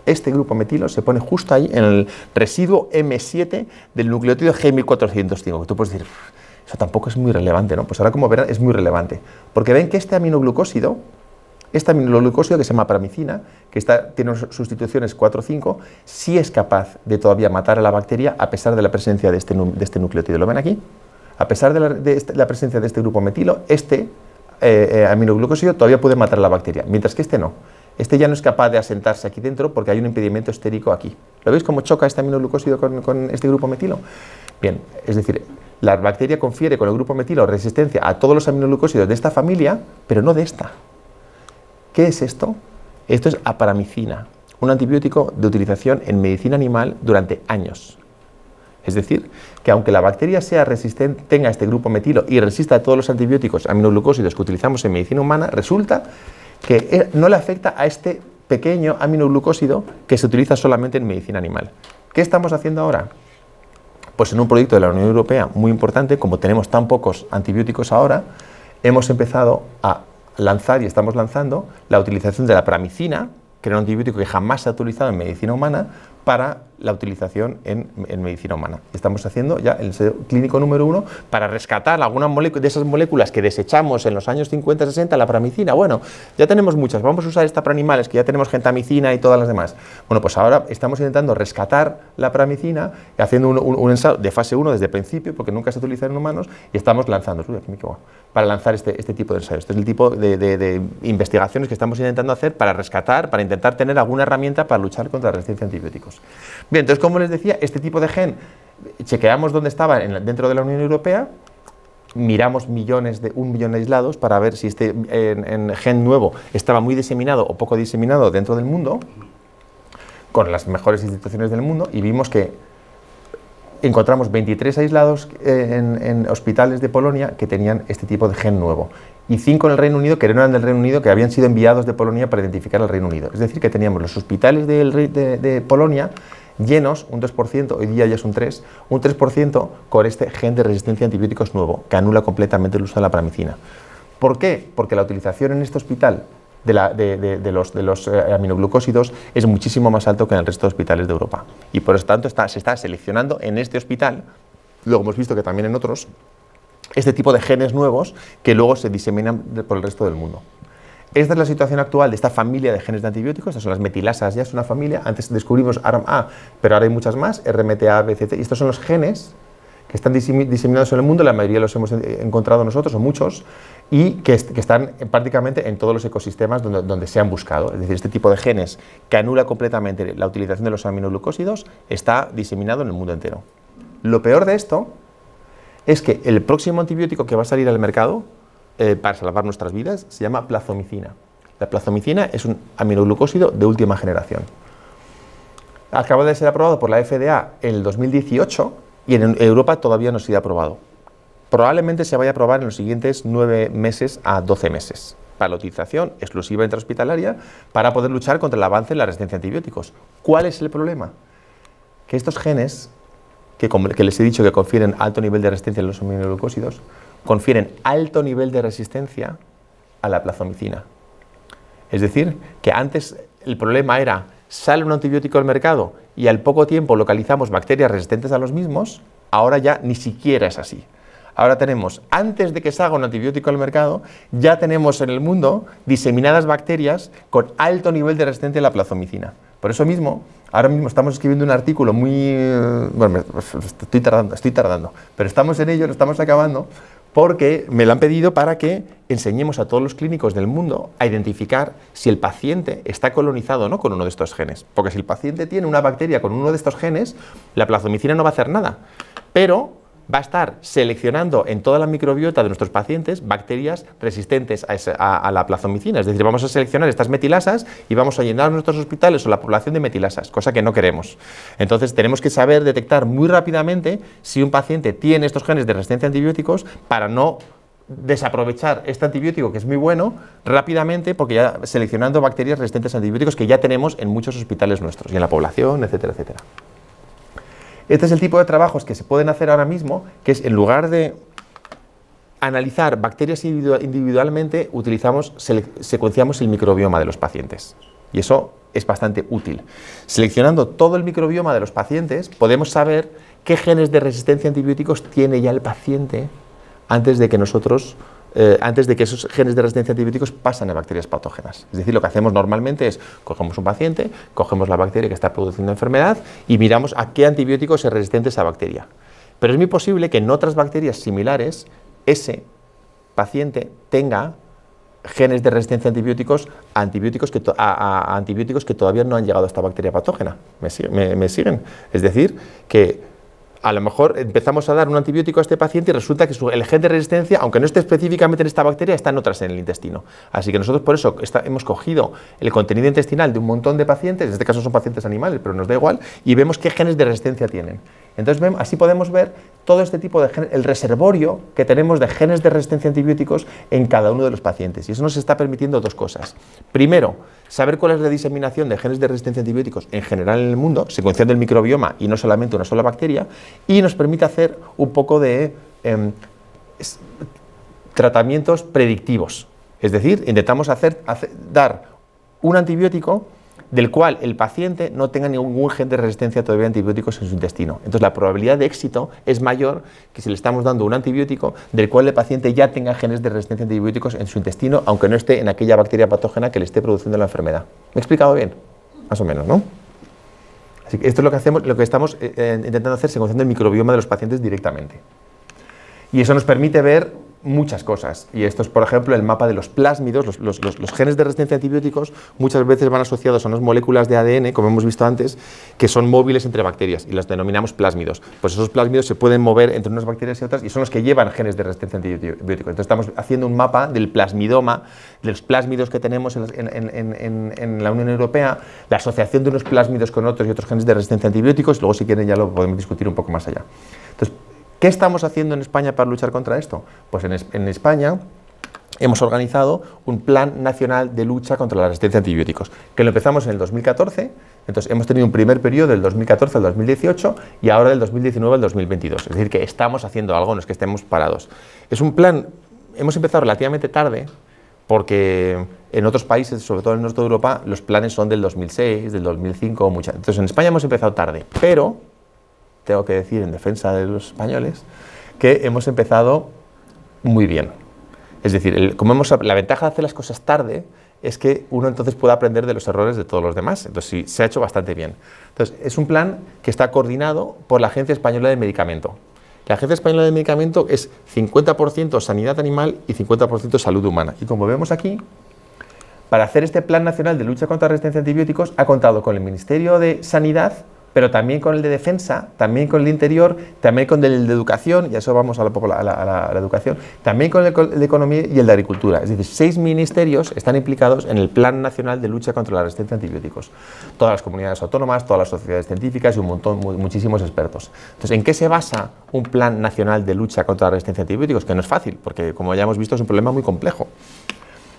Este grupo metilo se pone justo ahí en el residuo M7 del nucleótido G1405. Tú puedes decir, eso tampoco es muy relevante, ¿no? Pues ahora, como verán, es muy relevante. Porque ven que este aminoglucósido que se llama paramicina, que tiene sustituciones 4-5, sí es capaz de todavía matar a la bacteria a pesar de la presencia de este nucleótido. ¿Lo ven aquí? A pesar de la presencia de este grupo metilo, este aminoglucósido todavía puede matar a la bacteria, mientras que este no. Este ya no es capaz de asentarse aquí dentro porque hay un impedimento estérico aquí. ¿Lo veis cómo choca este aminoglucósido con este grupo metilo? Bien, es decir, la bacteria confiere con el grupo metilo resistencia a todos los aminoglucósidos de esta familia, pero no de esta. ¿Qué es esto? Esto es aparamicina, un antibiótico de utilización en medicina animal durante años. Es decir, que aunque la bacteria sea resistente, tenga este grupo metilo y resista a todos los antibióticos aminoglucósidos que utilizamos en medicina humana, resulta que no le afecta a este pequeño aminoglucósido que se utiliza solamente en medicina animal. ¿Qué estamos haciendo ahora? Pues en un proyecto de la Unión Europea muy importante, como tenemos tan pocos antibióticos ahora, hemos empezado a lanzar y estamos lanzando la utilización de la paramicina, que era un antibiótico que jamás se ha utilizado en medicina humana, para la utilización en medicina humana. Estamos haciendo ya el ensayo clínico número 1 para rescatar algunas de esas moléculas que desechamos en los años 50-60, la paramicina. Bueno, ya tenemos muchas, vamos a usar esta para animales, que ya tenemos gentamicina y todas las demás. Bueno, pues ahora estamos intentando rescatar la paramicina, haciendo un ensayo de fase 1 desde el principio, porque nunca se utiliza en humanos, y estamos lanzando, para lanzar este tipo de ensayos. Este es el tipo de investigaciones que estamos intentando hacer para rescatar, para intentar tener alguna herramienta para luchar contra la resistencia a antibióticos. Bien, entonces, como les decía, este tipo de gen, chequeamos dónde estaba dentro de la Unión Europea, miramos un millón aislados para ver si este gen nuevo estaba muy diseminado o poco diseminado dentro del mundo, con las mejores instituciones del mundo, y vimos que encontramos 23 aislados en hospitales de Polonia que tenían este tipo de gen nuevo, y 5 en el Reino Unido que no eran del Reino Unido, que habían sido enviados de Polonia para identificar al Reino Unido. Es decir, que teníamos los hospitales de Polonia llenos, un 2%, hoy día ya es un 3% con este gen de resistencia a antibióticos nuevo, que anula completamente el uso de la paramicina. ¿Por qué? Porque la utilización en este hospital de los aminoglucósidos es muchísimo más alto que en el resto de hospitales de Europa. Y por eso tanto se está seleccionando en este hospital, luego hemos visto que también en otros, este tipo de genes nuevos que luego se diseminan por el resto del mundo. Esta es la situación actual de esta familia de genes de antibióticos. Estas son las metilasas, ya es una familia. Antes descubrimos ARAM-A, pero ahora hay muchas más, RMTA, BCC, y estos son los genes que están diseminados en el mundo. La mayoría los hemos encontrado nosotros, o muchos, y que están prácticamente en todos los ecosistemas donde se han buscado. Es decir, este tipo de genes que anula completamente la utilización de los aminoglucósidos está diseminado en el mundo entero. Lo peor de esto es que el próximo antibiótico que va a salir al mercado para salvar nuestras vidas se llama plazomicina. La plazomicina es un aminoglucósido de última generación. Acaba de ser aprobado por la FDA en el 2018 y en Europa todavía no ha sido aprobado. Probablemente se vaya a aprobar en los siguientes 9 meses a 12 meses para la utilización exclusiva intrahospitalaria para poder luchar contra el avance en la resistencia a antibióticos. ¿Cuál es el problema? Que estos genes, que les he dicho que confieren alto nivel de resistencia a los aminoglucósidos, confieren alto nivel de resistencia a la plazomicina. Es decir, que antes el problema era, sale un antibiótico al mercado y al poco tiempo localizamos bacterias resistentes a los mismos, ahora ya ni siquiera es así. Ahora tenemos, antes de que salga un antibiótico al mercado, ya tenemos en el mundo diseminadas bacterias con alto nivel de resistencia a la plazomicina. Por eso mismo, ahora mismo estamos escribiendo un artículo muy... bueno, estoy tardando, pero estamos en ello, lo estamos acabando, porque me lo han pedido para que enseñemos a todos los clínicos del mundo a identificar si el paciente está colonizado o no con uno de estos genes. Porque si el paciente tiene una bacteria con uno de estos genes, la plazomicina no va a hacer nada, pero va a estar seleccionando en toda la microbiota de nuestros pacientes bacterias resistentes a la plazomicina. Es decir, vamos a seleccionar estas metilasas y vamos a llenar nuestros hospitales o la población de metilasas, cosa que no queremos. Entonces tenemos que saber detectar muy rápidamente si un paciente tiene estos genes de resistencia a antibióticos para no desaprovechar este antibiótico, que es muy bueno, rápidamente, porque ya seleccionando bacterias resistentes a antibióticos que ya tenemos en muchos hospitales nuestros y en la población, etcétera, etcétera. Este es el tipo de trabajos que se pueden hacer ahora mismo, que es en lugar de analizar bacterias individualmente, secuenciamos el microbioma de los pacientes. Y eso es bastante útil. Seleccionando todo el microbioma de los pacientes, podemos saber qué genes de resistencia a antibióticos tiene ya el paciente antes de que esos genes de resistencia a antibióticos pasan a bacterias patógenas. Es decir, lo que hacemos normalmente es, cogemos un paciente, cogemos la bacteria que está produciendo enfermedad y miramos a qué antibióticos es resistente esa bacteria. Pero es muy posible que en otras bacterias similares ese paciente tenga genes de resistencia a antibióticos que todavía no han llegado a esta bacteria patógena. ¿Me siguen? Es decir, que a lo mejor empezamos a dar un antibiótico a este paciente y resulta que el gen de resistencia, aunque no esté específicamente en esta bacteria, está en otras en el intestino. Así que nosotros por eso hemos cogido el contenido intestinal de un montón de pacientes, en este caso son pacientes animales, pero nos da igual, y vemos qué genes de resistencia tienen. Entonces así podemos ver todo este tipo de genes, el reservorio que tenemos de genes de resistencia a antibióticos en cada uno de los pacientes. Y eso nos está permitiendo dos cosas. Primero, saber cuál es la diseminación de genes de resistencia a antibióticos en general en el mundo, secuenciando el microbioma y no solamente una sola bacteria, y nos permite hacer un poco de tratamientos predictivos. Es decir, intentamos dar un antibiótico del cual el paciente no tenga ningún gen de resistencia todavía a antibióticos en su intestino. Entonces la probabilidad de éxito es mayor que si le estamos dando un antibiótico del cual el paciente ya tenga genes de resistencia a antibióticos en su intestino, aunque no esté en aquella bacteria patógena que le esté produciendo la enfermedad. ¿Me he explicado bien? Más o menos, ¿no? Así que esto es lo que hacemos, lo que estamos intentando hacer, secuenciando el microbioma de los pacientes directamente. Y eso nos permite ver muchas cosas. Y esto es, por ejemplo, el mapa de los plásmidos. Los genes de resistencia a antibióticos muchas veces van asociados a unas moléculas de ADN, como hemos visto antes, que son móviles entre bacterias y las denominamos plásmidos. Pues esos plásmidos se pueden mover entre unas bacterias y otras y son los que llevan genes de resistencia a antibióticos. Entonces estamos haciendo un mapa del plasmidoma, de los plásmidos que tenemos en la Unión Europea, la asociación de unos plásmidos con otros y otros genes de resistencia a antibióticos. Luego, si quieren, ya lo podemos discutir un poco más allá. Entonces, ¿qué estamos haciendo en España para luchar contra esto? Pues en España hemos organizado un Plan Nacional de Lucha contra la Resistencia a Antibióticos, que lo empezamos en el 2014, entonces hemos tenido un primer periodo del 2014 al 2018 y ahora del 2019 al 2022, es decir, que estamos haciendo algo, no es que estemos parados. Es un plan, hemos empezado relativamente tarde, porque en otros países, sobre todo en el norte de Europa, los planes son del 2006, del 2005, entonces en España hemos empezado tarde, pero tengo que decir en defensa de los españoles que hemos empezado muy bien. Es decir, la ventaja de hacer las cosas tarde es que uno entonces puede aprender de los errores de todos los demás. Entonces sí, se ha hecho bastante bien. Entonces es un plan que está coordinado por la Agencia Española de Medicamento. La Agencia Española de Medicamento es 50% sanidad animal y 50% salud humana. Y como vemos aquí, para hacer este Plan Nacional de Lucha contra la Resistencia a Antibióticos ha contado con el Ministerio de Sanidad, pero también con el de Defensa, también con el de Interior, también con el de Educación, y a eso vamos a la educación, también con el de Economía y el de Agricultura. Es decir, 6 ministerios están implicados en el Plan Nacional de Lucha contra la Resistencia a Antibióticos. Todas las comunidades autónomas, todas las sociedades científicas y muchísimos expertos. Entonces, ¿en qué se basa un Plan Nacional de Lucha contra la Resistencia a Antibióticos? Que no es fácil, porque como ya hemos visto es un problema muy complejo.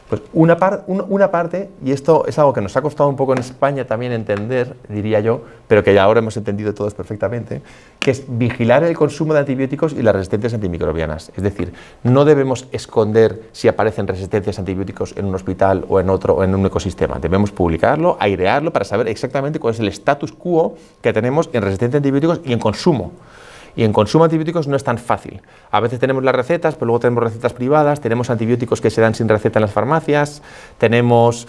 Pues una parte, y esto es algo que nos ha costado un poco en España también entender, diría yo, pero que ya ahora hemos entendido todos perfectamente, que es vigilar el consumo de antibióticos y las resistencias antimicrobianas. Es decir, no debemos esconder si aparecen resistencias a antibióticos en un hospital o en otro, o en un ecosistema. Debemos publicarlo, airearlo, para saber exactamente cuál es el status quo que tenemos en resistencia a antibióticos y en consumo. Y en consumo de antibióticos no es tan fácil. A veces tenemos las recetas, pero luego tenemos recetas privadas, tenemos antibióticos que se dan sin receta en las farmacias, tenemos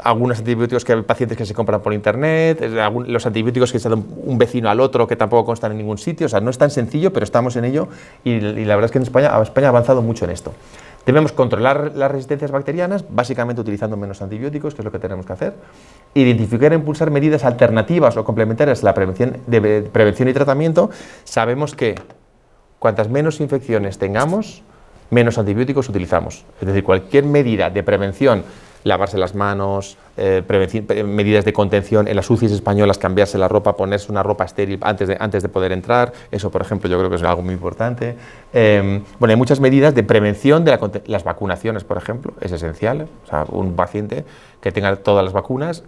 algunos antibióticos que hay pacientes que se compran por internet, los antibióticos que se dan un vecino al otro que tampoco constan en ningún sitio. O sea, no es tan sencillo, pero estamos en ello y la verdad es que España ha avanzado mucho en esto. Debemos controlar las resistencias bacterianas, básicamente utilizando menos antibióticos, que es lo que tenemos que hacer. Identificar e impulsar medidas alternativas o complementarias a la prevención y tratamiento. Sabemos que cuantas menos infecciones tengamos, menos antibióticos utilizamos. Es decir, cualquier medida de prevención, lavarse las manos, medidas de contención en las UCIs españolas, cambiarse la ropa, ponerse una ropa estéril antes de poder entrar, eso por ejemplo yo creo que es algo muy importante. Bueno, hay muchas medidas de prevención de las vacunaciones, por ejemplo, es esencial. O sea, un paciente que tenga todas las vacunas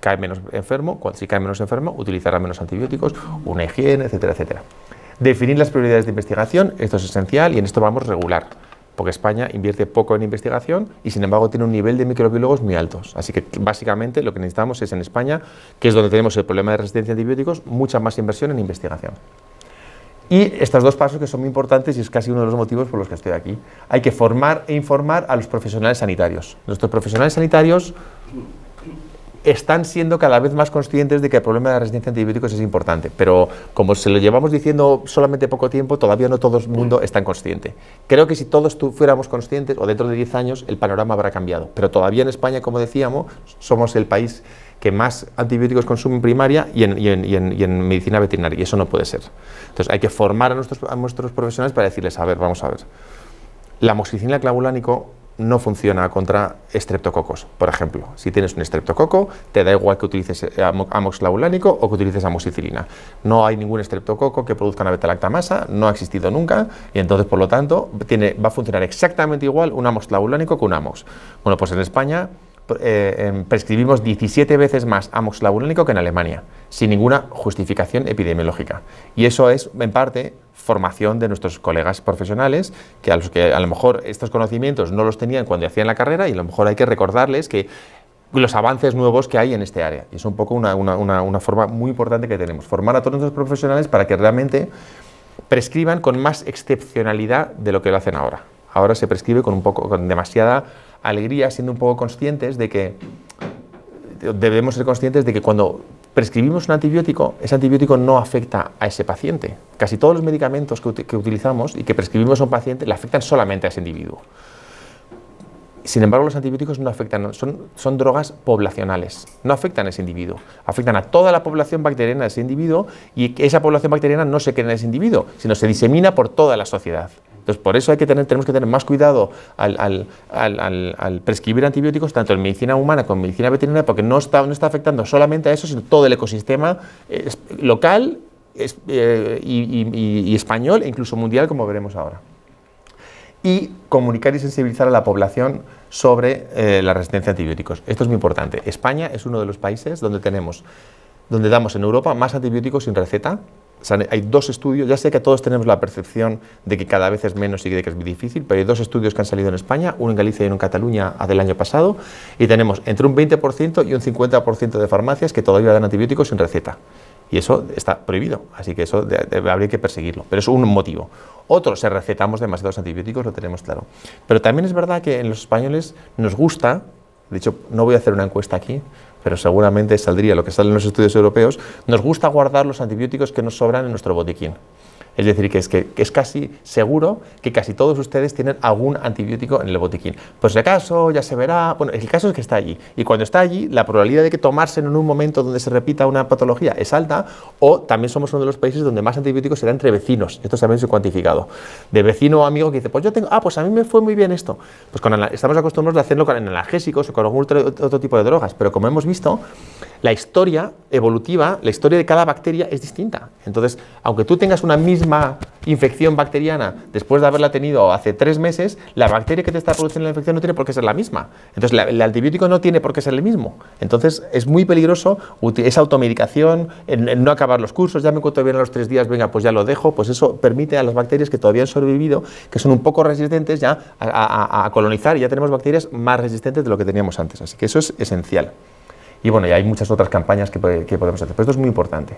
cae menos enfermo, si cae menos enfermo, utilizará menos antibióticos, una higiene, etcétera, etcétera. Definir las prioridades de investigación, esto es esencial y en esto vamos regular, porque España invierte poco en investigación y sin embargo tiene un nivel de microbiólogos muy altos. Así que básicamente lo que necesitamos es en España, que es donde tenemos el problema de resistencia a antibióticos, mucha más inversión en investigación. Y estos dos pasos que son muy importantes y es casi uno de los motivos por los que estoy aquí. Hay que formar e informar a los profesionales sanitarios. Nuestros profesionales sanitarios están siendo cada vez más conscientes de que el problema de la resistencia a antibióticos es importante, pero como se lo llevamos diciendo solamente poco tiempo, todavía no todo el mundo está consciente. Creo que si todos fuéramos conscientes, o dentro de 10 años, el panorama habrá cambiado, pero todavía en España, como decíamos, somos el país que más antibióticos consume en primaria y en medicina veterinaria, y eso no puede ser. Entonces hay que formar a nuestros profesionales para decirles, a ver, vamos a ver, la amoxicilina clavulánico no funciona contra estreptococos. Por ejemplo, si tienes un estreptococo, te da igual que utilices amox clavulánico o que utilices amoxicilina. No hay ningún estreptococo que produzca una beta-lactamasa, no ha existido nunca, y entonces, por lo tanto, va a funcionar exactamente igual un amox clavulánico que un amox. Bueno, pues en España prescribimos 17 veces más amox clavulánico que en Alemania, sin ninguna justificación epidemiológica. Y eso es, en parte, formación de nuestros colegas profesionales, que a los que a lo mejor estos conocimientos no los tenían cuando hacían la carrera y a lo mejor hay que recordarles que los avances nuevos que hay en este área. Y es un poco una forma muy importante que tenemos, formar a todos nuestros profesionales para que realmente prescriban con más excepcionalidad de lo que lo hacen ahora. Ahora se prescribe con demasiada alegría, siendo un poco conscientes de que debemos ser conscientes de que cuando prescribimos un antibiótico, ese antibiótico no afecta a ese paciente. Casi todos los medicamentos que utilizamos y que prescribimos a un paciente le afectan solamente a ese individuo. Sin embargo, los antibióticos no afectan, son drogas poblacionales, no afectan a ese individuo, afectan a toda la población bacteriana de ese individuo y esa población bacteriana no se queda en ese individuo, sino se disemina por toda la sociedad. Entonces, por eso tenemos que tener más cuidado al prescribir antibióticos, tanto en medicina humana como en medicina veterinaria, porque no está afectando solamente a eso, sino todo el ecosistema local y español e incluso mundial, como veremos ahora. Y comunicar y sensibilizar a la población sobre la resistencia a antibióticos. Esto es muy importante. España es uno de los países donde damos en Europa más antibióticos sin receta. O sea, hay 2 estudios, ya sé que todos tenemos la percepción de que cada vez es menos y de que es muy difícil, pero hay 2 estudios que han salido en España, uno en Galicia y uno en Cataluña del año pasado, y tenemos entre un 20% y un 50% de farmacias que todavía dan antibióticos sin receta. Y eso está prohibido, así que eso habría que perseguirlo, pero es un motivo. Otro, si recetamos demasiados antibióticos, lo tenemos claro. Pero también es verdad que en los españoles nos gusta, de hecho no voy a hacer una encuesta aquí, pero seguramente saldría lo que sale en los estudios europeos, nos gusta guardar los antibióticos que nos sobran en nuestro botiquín. Es decir, que es casi seguro que casi todos ustedes tienen algún antibiótico en el botiquín. Pues si acaso ya se verá, bueno, el caso es que está allí. Y cuando está allí, la probabilidad de que tomárselo en un momento donde se repita una patología es alta, o también somos uno de los países donde más antibióticos será entre vecinos. Esto también se ha cuantificado. De vecino o amigo que dice, pues yo tengo, pues a mí me fue muy bien esto. Pues estamos acostumbrados a hacerlo con analgésicos o con algún otro tipo de drogas, pero como hemos visto, la historia evolutiva, la historia de cada bacteria es distinta. Entonces, aunque tú tengas una misma infección bacteriana después de haberla tenido hace 3 meses, la bacteria que te está produciendo la infección no tiene por qué ser la misma. Entonces, el antibiótico no tiene por qué ser el mismo. Entonces, es muy peligroso esa automedicación, el no acabar los cursos, ya me encuentro bien a los 3 días, venga, pues ya lo dejo, pues eso permite a las bacterias que todavía han sobrevivido, que son un poco resistentes ya a colonizar, y ya tenemos bacterias más resistentes de lo que teníamos antes. Así que eso es esencial. Y bueno, y hay muchas otras campañas que podemos hacer, pero esto es muy importante.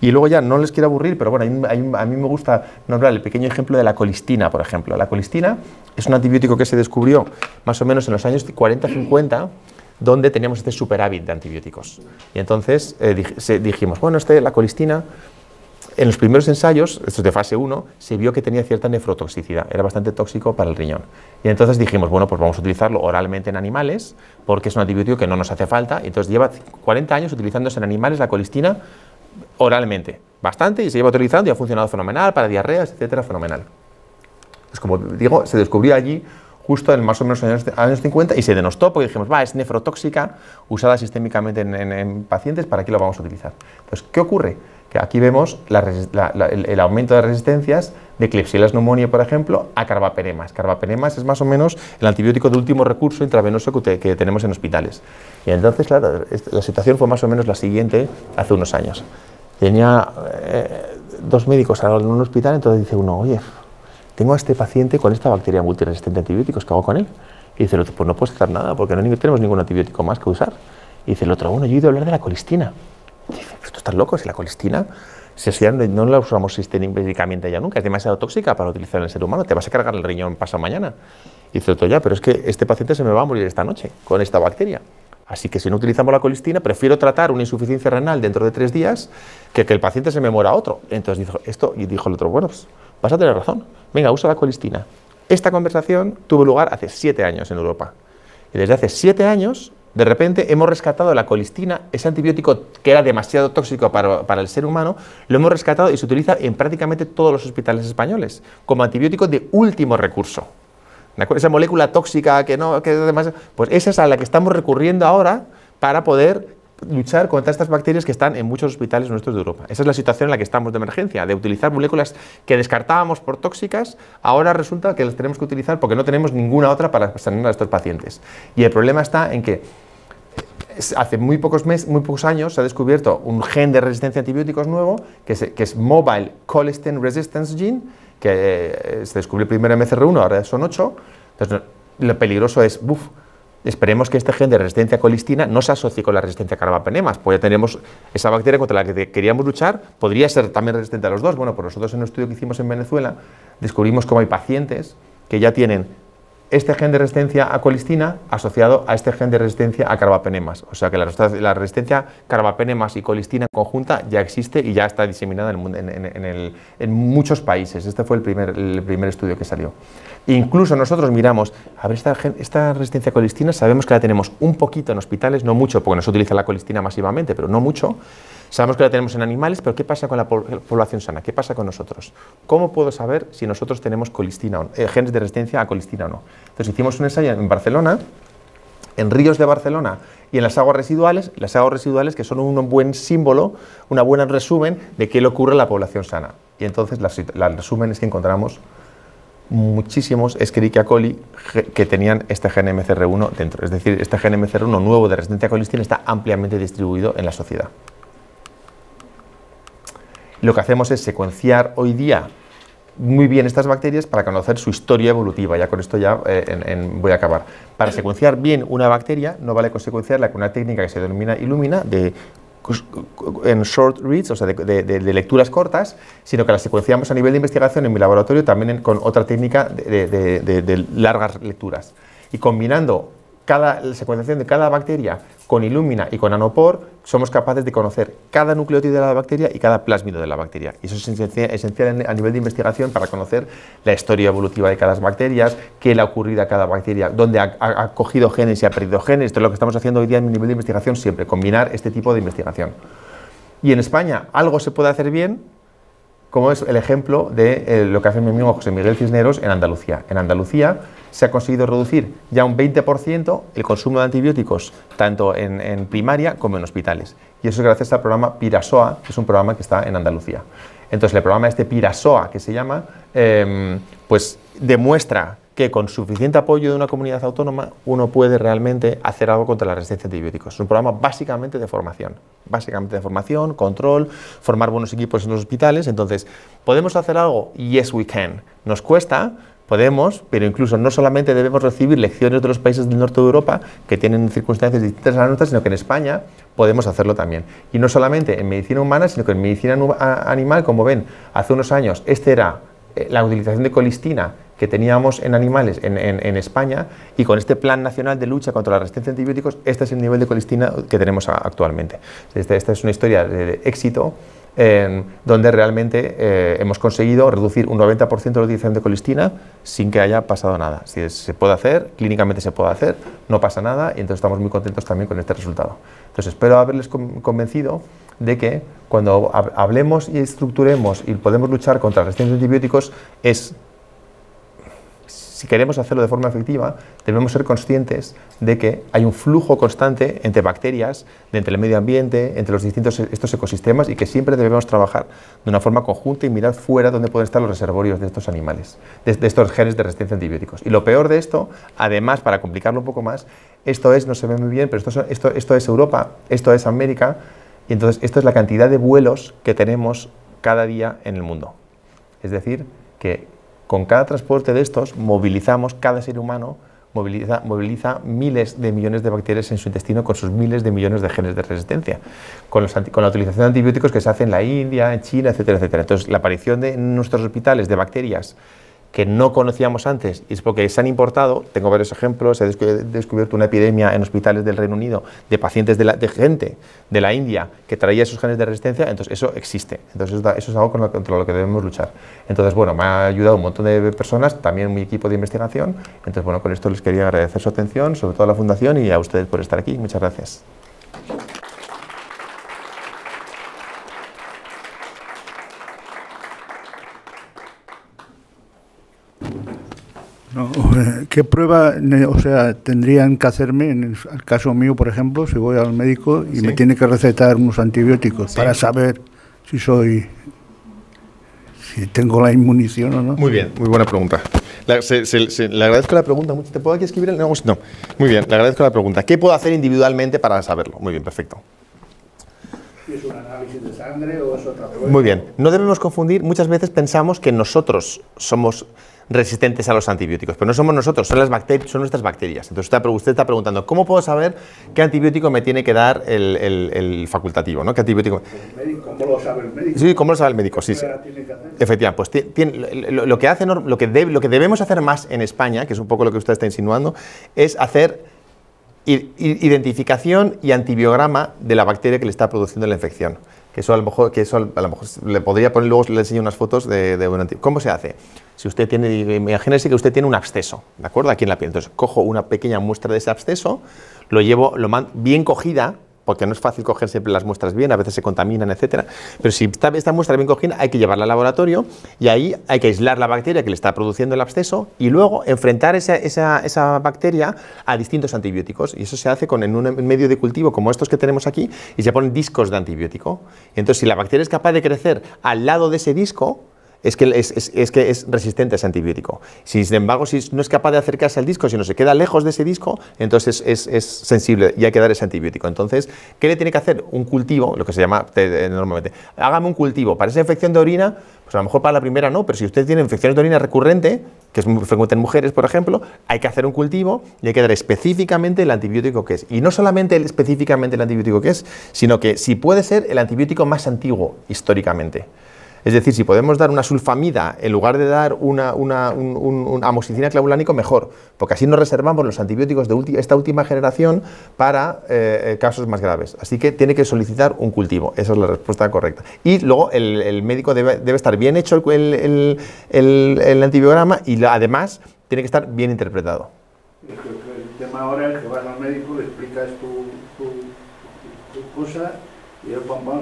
Y luego ya, no les quiero aburrir, pero bueno, a mí me gusta nombrar el pequeño ejemplo de la colistina, por ejemplo. La colistina es un antibiótico que se descubrió más o menos en los años 40-50, donde teníamos este superávit de antibióticos. Y entonces dijimos, bueno, la colistina, en los primeros ensayos, estos de fase 1, se vio que tenía cierta nefrotoxicidad, era bastante tóxico para el riñón. Y entonces dijimos, bueno, pues vamos a utilizarlo oralmente en animales, porque es un antibiótico que no nos hace falta. Y entonces lleva 40 años utilizándose en animales la colistina oralmente, bastante, y se lleva utilizando y ha funcionado fenomenal para diarreas, etcétera, fenomenal. Pues como digo, se descubrió allí justo en más o menos años 50 y se denostó porque dijimos, es nefrotóxica, usada sistémicamente en pacientes, ¿para qué lo vamos a utilizar? Entonces, ¿qué ocurre? Que aquí vemos el aumento de resistencias de Klebsiella pneumoniae, por ejemplo, a carbapenemas. Carbapenemas es más o menos el antibiótico de último recurso intravenoso que tenemos en hospitales. Y entonces, claro, la situación fue más o menos la siguiente hace unos años. Tenía 2 médicos en un hospital, entonces dice uno, oye, tengo a este paciente con esta bacteria multiresistente a antibióticos, ¿qué hago con él? Y dice el otro, pues no puedes hacer nada porque no tenemos ningún antibiótico más que usar. Y dice el otro, bueno, yo he oído hablar de la colistina. Y dice, pero tú estás loco, si la colistina no la usamos sistémicamente ya nunca, es demasiado tóxica para utilizar en el ser humano, te vas a cargar el riñón pasado mañana. Y dice el otro, ya, pero es que este paciente se me va a morir esta noche con esta bacteria. Así que si no utilizamos la colistina, prefiero tratar una insuficiencia renal dentro de 3 días que el paciente se me muera otro. Entonces dijo esto y dijo el otro, bueno, pues vas a tener razón, venga, usa la colistina. Esta conversación tuvo lugar hace 7 años en Europa. Y desde hace 7 años, de repente, hemos rescatado la colistina, ese antibiótico que era demasiado tóxico para el ser humano, lo hemos rescatado y se utiliza en prácticamente todos los hospitales españoles como antibiótico de último recurso. Esa molécula tóxica que es demasiado, pues esa es a la que estamos recurriendo ahora para poder luchar contra estas bacterias que están en muchos hospitales nuestros de Europa. Esa es la situación en la que estamos de emergencia, de utilizar moléculas que descartábamos por tóxicas, ahora resulta que las tenemos que utilizar porque no tenemos ninguna otra para sanar a estos pacientes. Y el problema está en que hace muy pocos años se ha descubierto un gen de resistencia a antibióticos nuevo, que es Mobile Colistin Resistance Gene, que se descubrió primero en MCR1, ahora son 8. Entonces, lo peligroso es, esperemos que este gen de resistencia a colistina no se asocie con la resistencia a carbapenemas, pues ya tenemos esa bacteria contra la que queríamos luchar, podría ser también resistente a los dos. Bueno, pues nosotros en un estudio que hicimos en Venezuela descubrimos cómo hay pacientes que ya tienen este gen de resistencia a colistina asociado a este gen de resistencia a carbapenemas. O sea que la resistencia carbapenemas y colistina conjunta ya existe y ya está diseminada en muchos países. Este fue el primer estudio que salió. Incluso nosotros miramos, a ver, esta resistencia a colistina sabemos que la tenemos un poquito en hospitales, no mucho, porque no se utiliza la colistina masivamente, pero no mucho. Sabemos que la tenemos en animales, pero ¿qué pasa con la población sana? ¿Qué pasa con nosotros? ¿Cómo puedo saber si nosotros tenemos colistina genes de resistencia a colistina o no? Entonces hicimos un ensayo en Barcelona, en ríos de Barcelona y en las aguas residuales que son un buen símbolo, un buen resumen de qué le ocurre a la población sana. Y entonces el resumen es que encontramos muchísimos Escherichia coli que tenían este gen MCR1 dentro. Es decir, este gen MCR1 nuevo de resistencia a colistina está ampliamente distribuido en la sociedad. Lo que hacemos es secuenciar hoy día muy bien estas bacterias para conocer su historia evolutiva. Ya con esto voy a acabar. Para secuenciar bien una bacteria no vale con secuenciarla con una técnica que se denomina Illumina, en short reads, o sea, de lecturas cortas, sino que la secuenciamos a nivel de investigación en mi laboratorio también con otra técnica de largas lecturas. Y combinando la secuenciación de cada bacteria con Illumina y con Nanopore, somos capaces de conocer cada nucleótido de la bacteria y cada plásmido de la bacteria. Y eso es esencial a nivel de investigación para conocer la historia evolutiva de cada bacteria, qué le ha ocurrido a cada bacteria, dónde ha cogido genes y ha perdido genes. Esto es lo que estamos haciendo hoy día en mi nivel de investigación siempre, combinar este tipo de investigación. Y en España algo se puede hacer bien, como es el ejemplo de lo que hace mi amigo José Miguel Cisneros en Andalucía. En Andalucía se ha conseguido reducir ya un 20% el consumo de antibióticos, tanto en primaria como en hospitales. Y eso es gracias al programa Pirasoa, que es un programa que está en Andalucía. Entonces, el programa Pirasoa, que se llama, pues demuestra que con suficiente apoyo de una comunidad autónoma uno puede realmente hacer algo contra la resistencia a antibióticos. Es un programa básicamente de formación, control, formar buenos equipos en los hospitales. Entonces, ¿podemos hacer algo? Yes, we can. Nos cuesta, podemos, pero incluso no solamente debemos recibir lecciones de los países del norte de Europa que tienen circunstancias distintas a las nuestras, sino que en España podemos hacerlo también. Y no solamente en medicina humana, sino que en medicina animal, como ven, hace unos años era la utilización de colistina que teníamos en animales en España, y con este Plan Nacional de Lucha contra la Resistencia a Antibióticos, este es el nivel de colistina que tenemos actualmente. Esta es una historia de éxito donde realmente hemos conseguido reducir un 90% de la utilización de colistina sin que haya pasado nada. Si se puede hacer, clínicamente se puede hacer, no pasa nada, y entonces estamos muy contentos también con este resultado. Entonces espero haberles convencido de que cuando hablemos y estructuremos y podemos luchar contra la resistencia a antibióticos si queremos hacerlo de forma efectiva, debemos ser conscientes de que hay un flujo constante entre bacterias, entre el medio ambiente, entre los distintos estos ecosistemas, y que siempre debemos trabajar de una forma conjunta y mirar fuera donde pueden estar los reservorios de estos animales, de estos genes de resistencia a antibióticos. Y lo peor de esto, además, para complicarlo un poco más, esto es, no se ve muy bien, pero esto es Europa, esto es América, y entonces esto es la cantidad de vuelos que tenemos cada día en el mundo. Es decir, que con cada transporte de estos movilizamos, cada ser humano moviliza miles de millones de bacterias en su intestino con sus miles de millones de genes de resistencia, con la utilización de antibióticos que se hace en la India, en China, etcétera, etcétera. Entonces, la aparición en nuestros hospitales de bacterias que no conocíamos antes, y es porque se han importado, tengo varios ejemplos, he descubierto una epidemia en hospitales del Reino Unido de pacientes de gente de la India que traía esos genes de resistencia, entonces eso existe, entonces eso es algo contra lo que debemos luchar. Entonces, bueno, me ha ayudado un montón de personas, también mi equipo de investigación, entonces, bueno, con esto les quería agradecer su atención, sobre todo a la Fundación y a ustedes por estar aquí. Muchas gracias.
No, ¿qué prueba, o sea, tendrían que hacerme, en el caso mío, por ejemplo, si voy al médico y me tiene que recetar unos antibióticos para saber si tengo la inmunización o no?
Muy bien, muy buena pregunta. Le agradezco la pregunta. ¿Te puedo aquí escribir? No. Muy bien, le agradezco la pregunta. ¿Qué puedo hacer individualmente para saberlo? Muy bien, perfecto.
¿Es un análisis de sangre o es otra cosa?
Muy bien. No debemos confundir, muchas veces pensamos que nosotros somos resistentes a los antibióticos, pero no somos nosotros, son nuestras bacterias. Entonces usted está preguntando, ¿cómo puedo saber qué antibiótico me tiene que dar el facultativo, ¿no? ¿Qué antibiótico?
¿Cómo lo sabe el médico?
Sí, ¿cómo lo sabe el médico? Sí, sí. Efectivamente, pues lo que debemos hacer más en España, que es un poco lo que usted está insinuando, es hacer identificación y antibiograma de la bacteria que le está produciendo la infección. Que eso a lo mejor le podría poner, luego le enseño unas fotos de un antibiótico. ¿Cómo se hace? Si usted tiene, imagínese que usted tiene un absceso, ¿de acuerdo? Aquí en la piel. Entonces, cojo una pequeña muestra de ese absceso, lo mando bien cogida, porque no es fácil coger siempre las muestras bien, a veces se contaminan, etcétera. Pero si está esta muestra bien cogida, hay que llevarla al laboratorio y ahí hay que aislar la bacteria que le está produciendo el absceso y luego enfrentar esa bacteria a distintos antibióticos. Y eso se hace en un medio de cultivo como estos que tenemos aquí y se ponen discos de antibiótico. Y entonces, si la bacteria es capaz de crecer al lado de ese disco, es que es resistente a ese antibiótico. Si, sin embargo, si no es capaz de acercarse al disco, sino se queda lejos de ese disco, entonces es sensible y hay que dar ese antibiótico. Entonces, ¿qué le tiene que hacer? Un cultivo, lo que se llama normalmente. Hágame un cultivo. Para esa infección de orina, pues a lo mejor para la primera no, pero si usted tiene infecciones de orina recurrente, que es muy frecuente en mujeres, por ejemplo, hay que hacer un cultivo y hay que dar específicamente el antibiótico que es. Y no solamente específicamente el antibiótico que es, sino que si puede ser el antibiótico más antiguo históricamente. Es decir, si podemos dar una sulfamida en lugar de dar una amoxicilina clavulánico, mejor, porque así nos reservamos los antibióticos de esta última generación para casos más graves. Así que tiene que solicitar un cultivo, esa es la respuesta correcta. Y luego el médico debe estar bien hecho el antibiograma y además tiene que estar bien interpretado.
El tema ahora es que vas al médico, le explicas tu cosa y él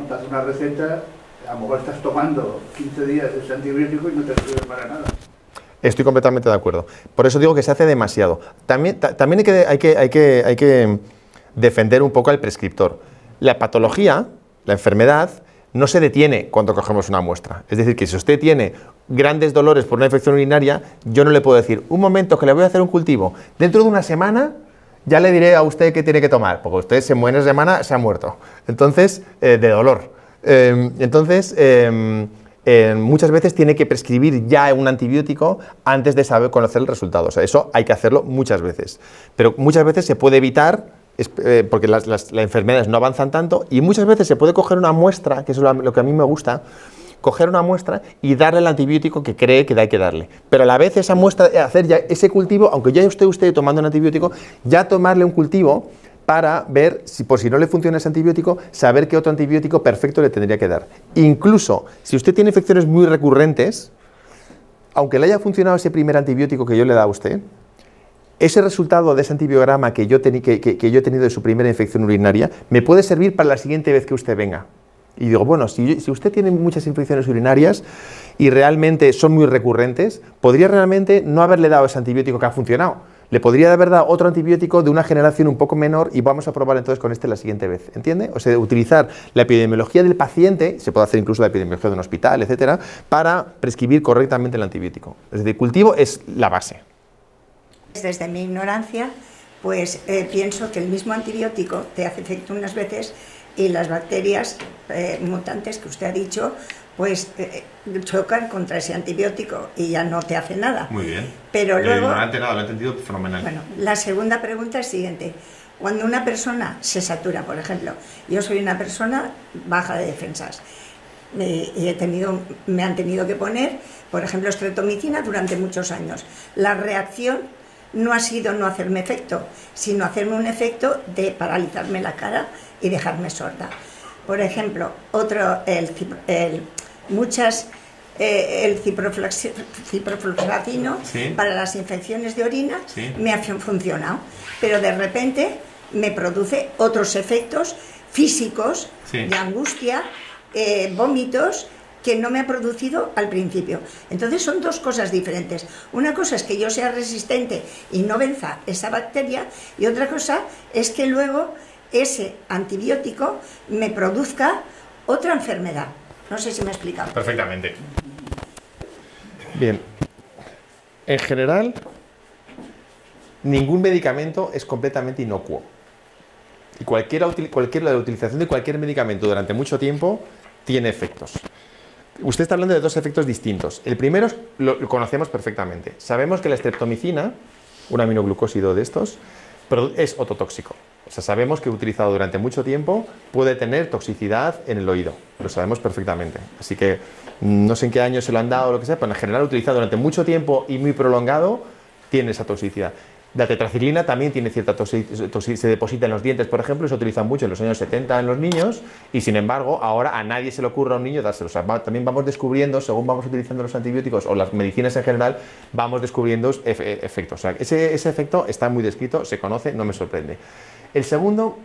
te hace una receta. A lo mejor estás tomando 15 días ese antibiótico y no te sirve para nada.
Estoy completamente de acuerdo. Por eso digo que se hace demasiado. También hay que defender un poco al prescriptor. La patología, la enfermedad, no se detiene cuando cogemos una muestra. Es decir, que si usted tiene grandes dolores por una infección urinaria, yo no le puedo decir, un momento que le voy a hacer un cultivo. Dentro de una semana ya le diré a usted qué tiene que tomar, porque usted en una semana se ha muerto. Entonces, de dolor. Muchas veces tiene que prescribir ya un antibiótico antes de conocer el resultado. O sea, eso hay que hacerlo muchas veces. Pero muchas veces se puede evitar porque las enfermedades no avanzan tanto y muchas veces se puede coger una muestra, que es lo que a mí me gusta, coger una muestra y darle el antibiótico que cree que hay que darle. Pero a la vez esa muestra, hacer ya ese cultivo, aunque ya esté usted tomando un antibiótico, ya tomarle un cultivo para ver, por si no le funciona ese antibiótico, saber qué otro antibiótico perfecto le tendría que dar. Incluso, si usted tiene infecciones muy recurrentes, aunque le haya funcionado ese primer antibiótico que yo le he dado a usted, ese resultado de ese antibiograma que yo he tenido de su primera infección urinaria, me puede servir para la siguiente vez que usted venga. Y digo, bueno, si usted tiene muchas infecciones urinarias y realmente son muy recurrentes, podría realmente no haberle dado ese antibiótico que ha funcionado. Le podría haber dado otro antibiótico de una generación un poco menor y vamos a probar entonces con este la siguiente vez, ¿entiende? O sea, utilizar la epidemiología del paciente, se puede hacer incluso la epidemiología de un hospital, etcétera, para prescribir correctamente el antibiótico. Es decir, el cultivo es la base.
Desde mi ignorancia, pues pienso que el mismo antibiótico te hace efecto unas veces y las bacterias mutantes que usted ha dicho, pues chocan contra ese antibiótico y ya no te hace nada.
Muy bien.
Pero luego,
ignorante nada, lo he entendido fenomenal.
Bueno, la segunda pregunta es siguiente. Cuando una persona se satura, por ejemplo, yo soy una persona baja de defensas y me han tenido que poner, por ejemplo, streptomicina durante muchos años. La reacción no ha sido no hacerme efecto, sino hacerme un efecto de paralizarme la cara y dejarme sorda. Por ejemplo, el ciprofloxacino, ¿sí?, para las infecciones de orina, ¿sí?, me ha funcionado, pero de repente me produce otros efectos físicos, sí, de angustia, vómitos, que no me ha producido al principio. Entonces son dos cosas diferentes. Una cosa es que yo sea resistente y no venza esa bacteria, y otra cosa es que luego ese antibiótico me produzca otra enfermedad. No sé si me he explicado.
Perfectamente. Bien. En general, ningún medicamento es completamente inocuo. Y la utilización de cualquier medicamento durante mucho tiempo tiene efectos. Usted está hablando de dos efectos distintos. El primero lo conocemos perfectamente. Sabemos que la streptomicina, un aminoglucósido de estos, es ototóxico. O sea, sabemos que utilizado durante mucho tiempo puede tener toxicidad en el oído. Lo sabemos perfectamente. Así que no sé en qué año se lo han dado o lo que sea, pero en general utilizado durante mucho tiempo y muy prolongado tiene esa toxicidad. La tetraciclina también tiene cierta toxicidad, se deposita en los dientes, por ejemplo, y se utiliza mucho en los años 70 en los niños, y sin embargo, ahora a nadie se le ocurre a un niño dárselo. O sea, también vamos descubriendo, según vamos utilizando los antibióticos o las medicinas en general, vamos descubriendo efectos. O sea, ese efecto está muy descrito, se conoce, no me sorprende. El segundo,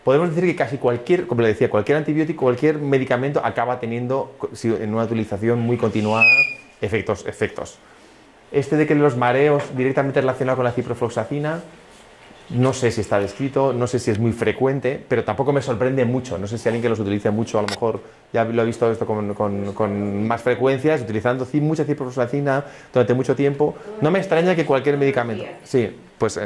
podemos decir que casi cualquier, como le decía, cualquier antibiótico, cualquier medicamento acaba teniendo, en una utilización muy continuada, efectos. Este de que los mareos directamente relacionados con la ciprofloxacina, no sé si está descrito, no sé si es muy frecuente, pero tampoco me sorprende mucho. No sé si alguien que los utilice mucho, a lo mejor ya lo ha visto esto con más frecuencias, utilizando mucha ciprofloxacina durante mucho tiempo. No me extraña que cualquier medicamento... Sí, pues...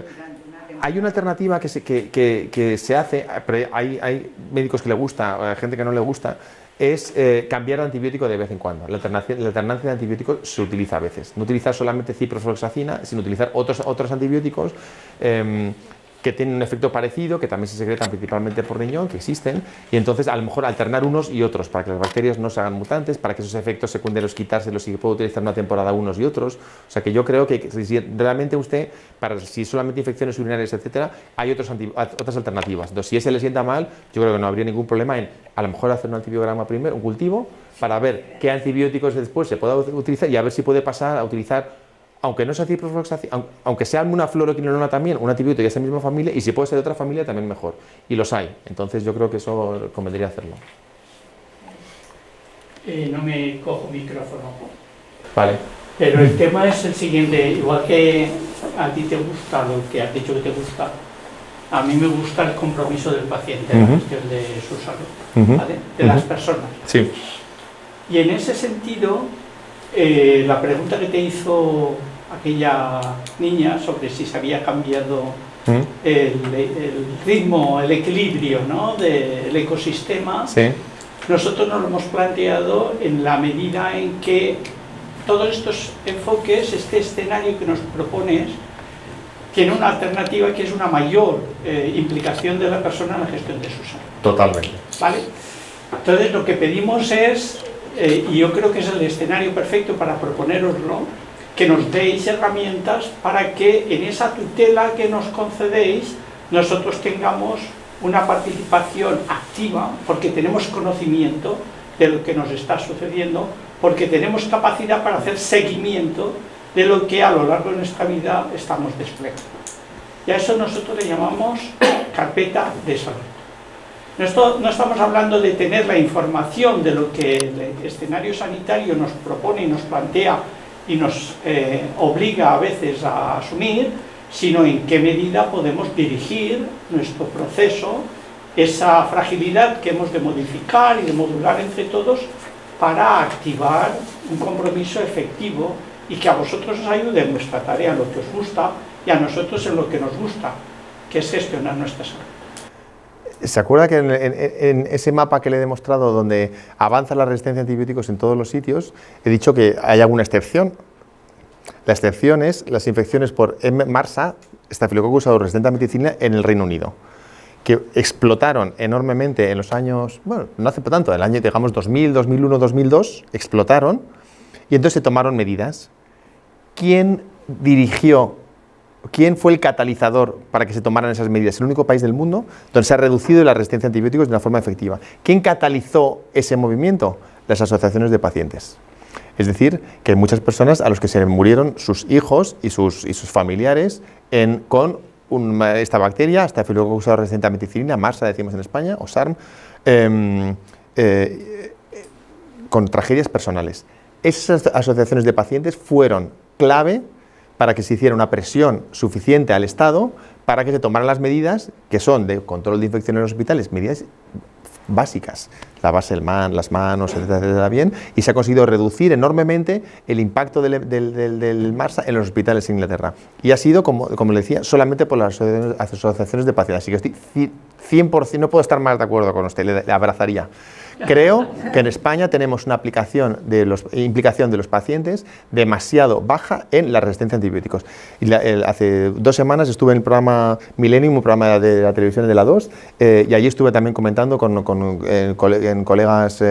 hay una alternativa que se hace, pero hay médicos que le gusta, gente que no le gusta, es cambiar de antibiótico de vez en cuando. La alternancia de antibióticos se utiliza a veces. No utilizar solamente ciprofloxacina, sino utilizar otros antibióticos que tienen un efecto parecido, que también se secretan principalmente por riñón, que existen, y entonces a lo mejor alternar unos y otros para que las bacterias no se hagan mutantes, para que esos efectos secundarios quitárselos y que pueda utilizar una temporada unos y otros. O sea que yo creo que si realmente usted, si solamente infecciones urinarias, etcétera, hay otras alternativas. Entonces, si ese le sienta mal, yo creo que no habría ningún problema en a lo mejor hacer un antibiograma primero, un cultivo, para ver qué antibióticos después se pueda utilizar y a ver si puede pasar a utilizar, aunque no sea ciprofloxacina, aunque sea una fluoroquinolona también, un antibiótico de esa misma familia, y si puede ser de otra familia también mejor. Y los hay. Entonces yo creo que eso convendría hacerlo.
No me cojo micrófono.
Vale.
Pero el tema es el siguiente, igual que a ti te gusta lo que has dicho que te gusta, a mí me gusta el compromiso del paciente en la cuestión de su salud, ¿vale? De las personas.
Sí.
Y en ese sentido, la pregunta que te hizo aquella niña sobre si se había cambiado el ritmo, el equilibrio, ¿no?, del ecosistema, sí, nosotros nos lo hemos planteado en la medida en que todos estos enfoques, este escenario que nos propones, tiene una alternativa que es una mayor implicación de la persona en la gestión de su salud.
Totalmente.
¿Vale? Entonces lo que pedimos es, y yo creo que es el escenario perfecto para proponéroslo, que nos deis herramientas para que en esa tutela que nos concedéis nosotros tengamos una participación activa, porque tenemos conocimiento de lo que nos está sucediendo, porque tenemos capacidad para hacer seguimiento de lo que a lo largo de nuestra vida estamos desplegando. Y a eso nosotros le llamamos carpeta de salud. No estamos hablando de tener la información de lo que el escenario sanitario nos propone y nos plantea y nos obliga a veces a asumir, sino en qué medida podemos dirigir nuestro proceso, esa fragilidad que hemos de modificar y de modular entre todos para activar un compromiso efectivo y que a vosotros os ayude en vuestra tarea, en lo que os gusta, y a nosotros en lo que nos gusta, que es gestionar nuestra salud.
¿Se acuerda que en ese mapa que le he demostrado, donde avanza la resistencia a antibióticos en todos los sitios, he dicho que hay alguna excepción? La excepción es las infecciones por MRSA, Staphylococcus aureus resistente a meticilina, en el Reino Unido, que explotaron enormemente en los años, bueno, no hace tanto, el año, digamos, 2000, 2001, 2002, explotaron, y entonces se tomaron medidas. ¿Quién dirigió, quién fue el catalizador para que se tomaran esas medidas? El único país del mundo donde se ha reducido la resistencia a antibióticos de una forma efectiva. ¿Quién catalizó ese movimiento? Las asociaciones de pacientes. Es decir, que hay muchas personas a los que se murieron sus hijos y sus familiares con esta bacteria, Staphylococcus aureus resistente a meticilina, MRSA decimos en España, o SARM, con tragedias personales. Esas asociaciones de pacientes fueron clave para que se hiciera una presión suficiente al Estado para que se tomaran las medidas que son de control de infección en los hospitales, medidas básicas, lavarse las manos, etcétera, bien, y se ha conseguido reducir enormemente el impacto del MRSA en los hospitales en Inglaterra. Y ha sido, como le decía, solamente por las asociaciones de pacientes. Así que estoy 100%, no puedo estar más de acuerdo con usted, le abrazaría. Creo que en España tenemos una implicación de los pacientes demasiado baja en la resistencia a antibióticos. Y hace 2 semanas estuve en el programa Millennium, un programa de la televisión de la 2, y allí estuve también comentando con colegas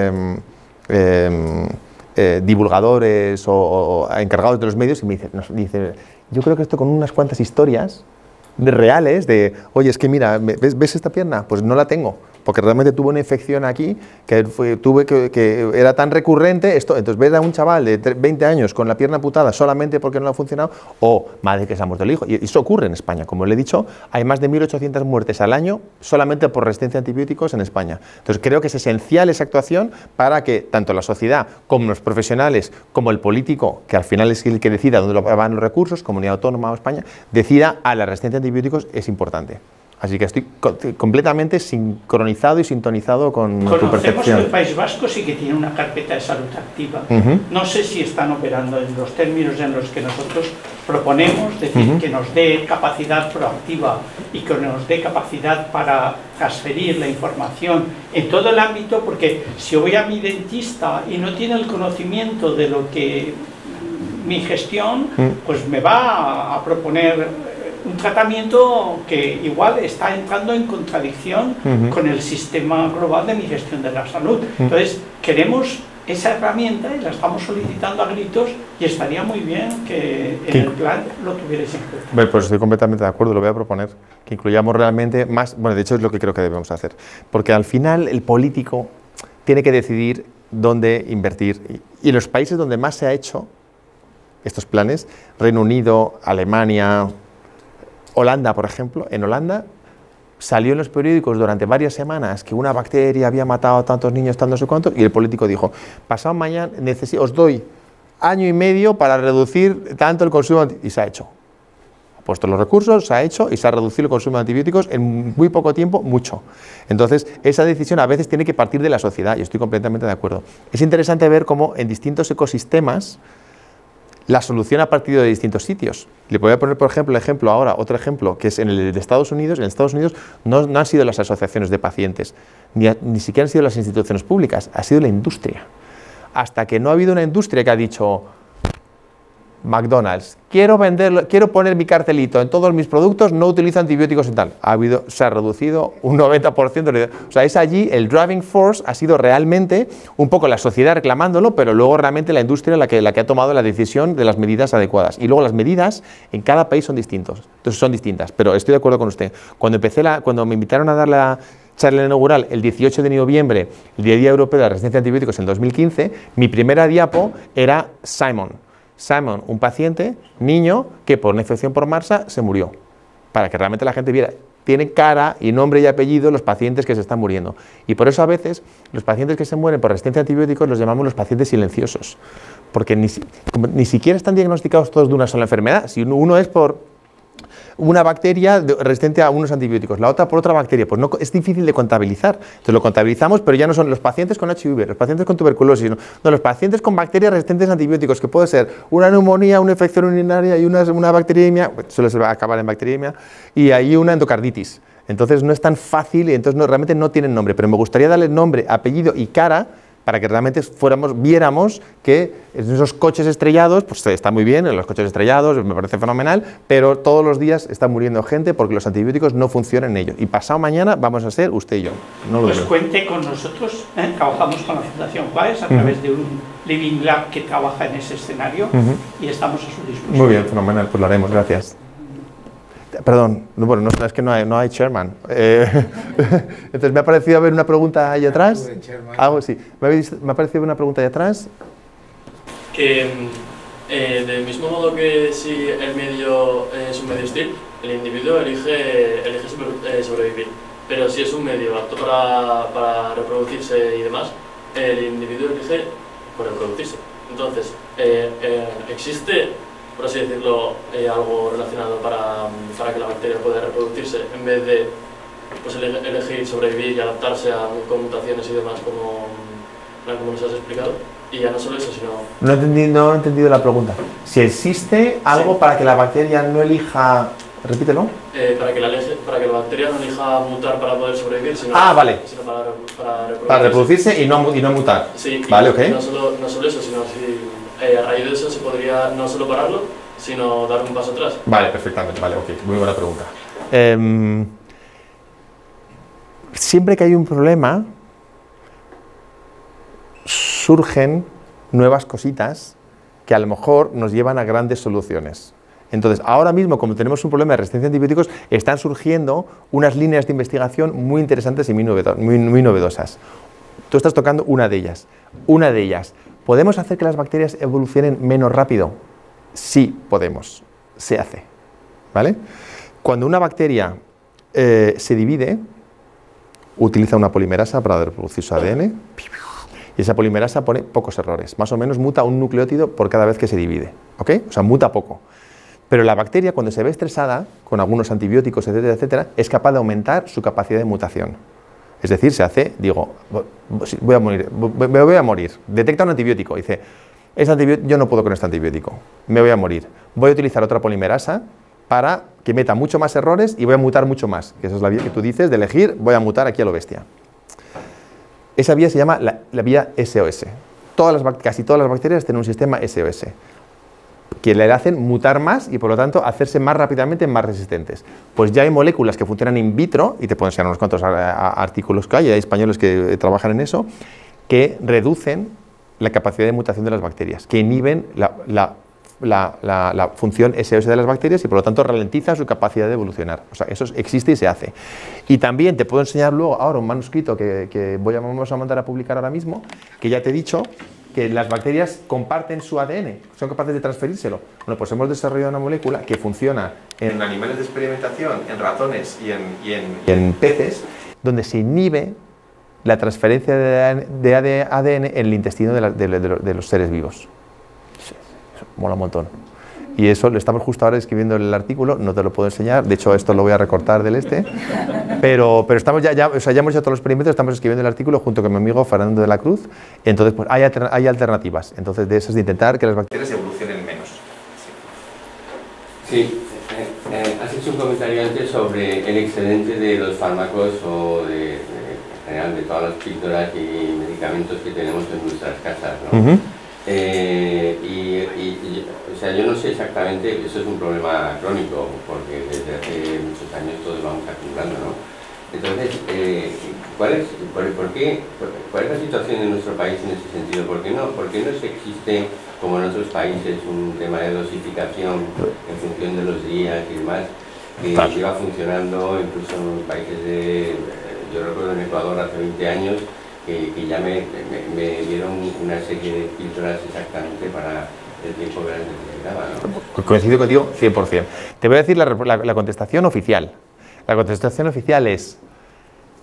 divulgadores o encargados de los medios, y me dice, yo creo que esto con unas cuantas historias reales de, oye, es que mira, ¿ves esta pierna? Pues no la tengo, porque realmente tuve una infección aquí que era tan recurrente, entonces ves a un chaval de 20 años con la pierna amputada solamente porque no le ha funcionado, o madre que se ha muerto el hijo, y eso ocurre en España. Como le he dicho, hay más de 1.800 muertes al año solamente por resistencia a antibióticos en España. Entonces creo que es esencial esa actuación para que tanto la sociedad como los profesionales, como el político, que al final es el que decida dónde van los recursos, comunidad autónoma o España, decida a la resistencia a antibióticos, es importante. Así que estoy completamente sincronizado y sintonizado con tu percepción.
Conocemos que el País Vasco sí que tiene una carpeta de salud activa. No sé si están operando en los términos en los que nosotros proponemos, es decir, que nos dé capacidad proactiva y que nos dé capacidad para transferir la información en todo el ámbito, porque si yo voy a mi dentista y no tiene el conocimiento de lo que mi gestión, pues me va a proponer un tratamiento que igual está entrando en contradicción con el sistema global de mi gestión de la salud. Entonces, queremos esa herramienta y la estamos solicitando a gritos, y estaría muy bien que en el plan lo tuvierais en cuenta.
Bueno, pues estoy completamente de acuerdo, lo voy a proponer, que incluyamos realmente más, bueno, de hecho es lo que creo que debemos hacer, porque al final el político tiene que decidir dónde invertir, y los países donde más se ha hecho estos planes, Reino Unido, Alemania, Holanda, por ejemplo, en Holanda salió en los periódicos durante varias semanas que una bacteria había matado a tantos niños, tantos y cuantos, y el político dijo, pasado mañana os doy 1 año y medio para reducir tanto el consumo, y se ha hecho. Ha puesto los recursos, se ha hecho y se ha reducido el consumo de antibióticos en muy poco tiempo, mucho. Entonces, esa decisión a veces tiene que partir de la sociedad, y estoy completamente de acuerdo. Es interesante ver cómo en distintos ecosistemas la solución ha partido de distintos sitios. Le voy a poner, por ejemplo, otro ejemplo, que es en el de Estados Unidos. En Estados Unidos no han sido las asociaciones de pacientes, ni siquiera han sido las instituciones públicas, ha sido la industria. Hasta que no ha habido una industria que ha dicho, McDonald's, quiero poner mi cartelito en todos mis productos, no utilizo antibióticos y tal. Se ha reducido un 90%. O sea, es allí, el driving force ha sido realmente un poco la sociedad reclamándolo, pero luego realmente la industria la que ha tomado la decisión de las medidas adecuadas. Y luego las medidas en cada país son distintas, pero estoy de acuerdo con usted. Cuando me invitaron a dar la charla inaugural el 18 de noviembre, el Día Europeo de la Resistencia a Antibióticos en 2015, mi primera diapo era Simon, un paciente, niño, que por una infección por MRSA se murió, para que realmente la gente viera
tienen cara y nombre y apellido los pacientes que se están muriendo. Y por eso a veces los pacientes que se mueren por resistencia a antibióticos los llamamos los pacientes silenciosos, porque ni siquiera están diagnosticados todos de una sola enfermedad. Si uno es por una bacteria resistente a unos antibióticos, la otra por otra bacteria, pues no, es difícil de contabilizar. Entonces lo contabilizamos, pero ya no son los pacientes con HIV, los pacientes con tuberculosis, no, los pacientes con bacterias resistentes a antibióticos, que puede ser una neumonía, una infección urinaria y una bacteriemia, suele acabar en bacteriemia, y ahí una endocarditis. Entonces no es tan fácil y entonces realmente no tienen nombre, pero me gustaría darle nombre, apellido y cara para que realmente viéramos que en esos coches estrellados, pues está muy bien, en los coches estrellados me parece fenomenal, pero todos los días está muriendo gente porque los antibióticos no funcionan en ellos. Y pasado mañana vamos a ser usted y yo. No lo
pues cuente con nosotros, trabajamos con la Fundación Juárez a través de un Living Lab que trabaja en ese escenario y estamos a su disposición.
Muy bien, fenomenal, pues lo haremos, gracias. Perdón, bueno, no, es que no hay chairman. Entonces, me ha parecido ver una pregunta ahí atrás. Algo sí. Me ha parecido ver una pregunta ahí atrás.
Que del mismo modo que si el medio es un medio hostil, el individuo elige sobrevivir. Pero si es un medio apto para reproducirse y demás, el individuo elige por reproducirse. Entonces, existe, por así decirlo, algo relacionado para que la bacteria pueda reproducirse en vez de pues, elegir sobrevivir y adaptarse con mutaciones y demás como nos has explicado. Y ya no solo eso, sino...
No he entendido la pregunta. Si existe algo para que la bacteria no elija... Repítelo.
Para que la bacteria no elija mutar para poder sobrevivir, sino,
vale.
Sino para reproducirse.
Para reproducirse y no mutar.
Sí,
vale, ok.
No solo eso, sino si a raíz de eso se podría no solo pararlo, sino dar un paso atrás.
Vale, perfectamente, vale, ok. Muy buena pregunta. Siempre que hay un problema, surgen nuevas cositas que a lo mejor nos llevan a grandes soluciones. Entonces, ahora mismo, como tenemos un problema de resistencia a antibióticos, están surgiendo unas líneas de investigación muy interesantes y muy novedosas. Tú estás tocando una de ellas. Una de ellas. ¿Podemos hacer que las bacterias evolucionen menos rápido? Sí, podemos. Se hace. ¿Vale? Cuando una bacteria se divide, utiliza una polimerasa para reproducir su ADN, y esa polimerasa pone pocos errores. Más o menos muta un nucleótido por cada vez que se divide. ¿Ok? O sea, muta poco. Pero la bacteria, cuando se ve estresada, con algunos antibióticos, etcétera, etcétera, es capaz de aumentar su capacidad de mutación. Es decir, se hace, digo, me voy a morir. Detecta un antibiótico, dice, yo no puedo con este antibiótico, me voy a morir. Voy a utilizar otra polimerasa para que meta mucho más errores y voy a mutar mucho más. Que esa es la vía que tú dices de elegir, voy a mutar aquí a lo bestia. Esa vía se llama la vía SOS. Casi todas las bacterias tienen un sistema SOS, que le hacen mutar más y por lo tanto hacerse más rápidamente más resistentes. Pues ya hay moléculas que funcionan in vitro, y te puedo enseñar unos cuantos artículos que hay españoles que trabajan en eso, que reducen la capacidad de mutación de las bacterias, que inhiben la función SOS de las bacterias y por lo tanto ralentiza su capacidad de evolucionar. O sea, eso existe y se hace. Y también te puedo enseñar luego ahora un manuscrito que vamos a mandar a publicar ahora mismo, que ya te he dicho que las bacterias comparten su ADN, son capaces de transferírselo. Bueno, pues hemos desarrollado una molécula que funciona en animales de experimentación, en ratones y en peces, donde se inhibe la transferencia de ADN en el intestino de los seres vivos. Eso mola un montón. Y eso lo estamos justo ahora escribiendo en el artículo, no te lo puedo enseñar, de hecho esto lo voy a recortar del pero estamos ya hemos hecho todos los experimentos, estamos escribiendo el artículo junto con mi amigo Fernando de la Cruz, entonces pues hay alternativas, entonces de esas de intentar que las bacterias evolucionen menos.
Sí, has hecho un comentario antes sobre el excedente de los fármacos o en general de todas las píldoras y medicamentos que tenemos en nuestras casas, ¿no? O sea, yo no sé exactamente, eso es un problema crónico, porque desde hace muchos años todos vamos acumulando, ¿no? Entonces, ¿cuál es la situación en nuestro país en ese sentido? ¿Por qué no existe, como en otros países, un tema de dosificación en función de los días y demás, que siga funcionando incluso en países yo recuerdo en Ecuador hace 20 años, que ya me dieron una serie de píldoras exactamente para el tiempo que necesitaba, ¿no?
Coincido contigo 100%. Te voy a decir la contestación oficial. La contestación oficial es: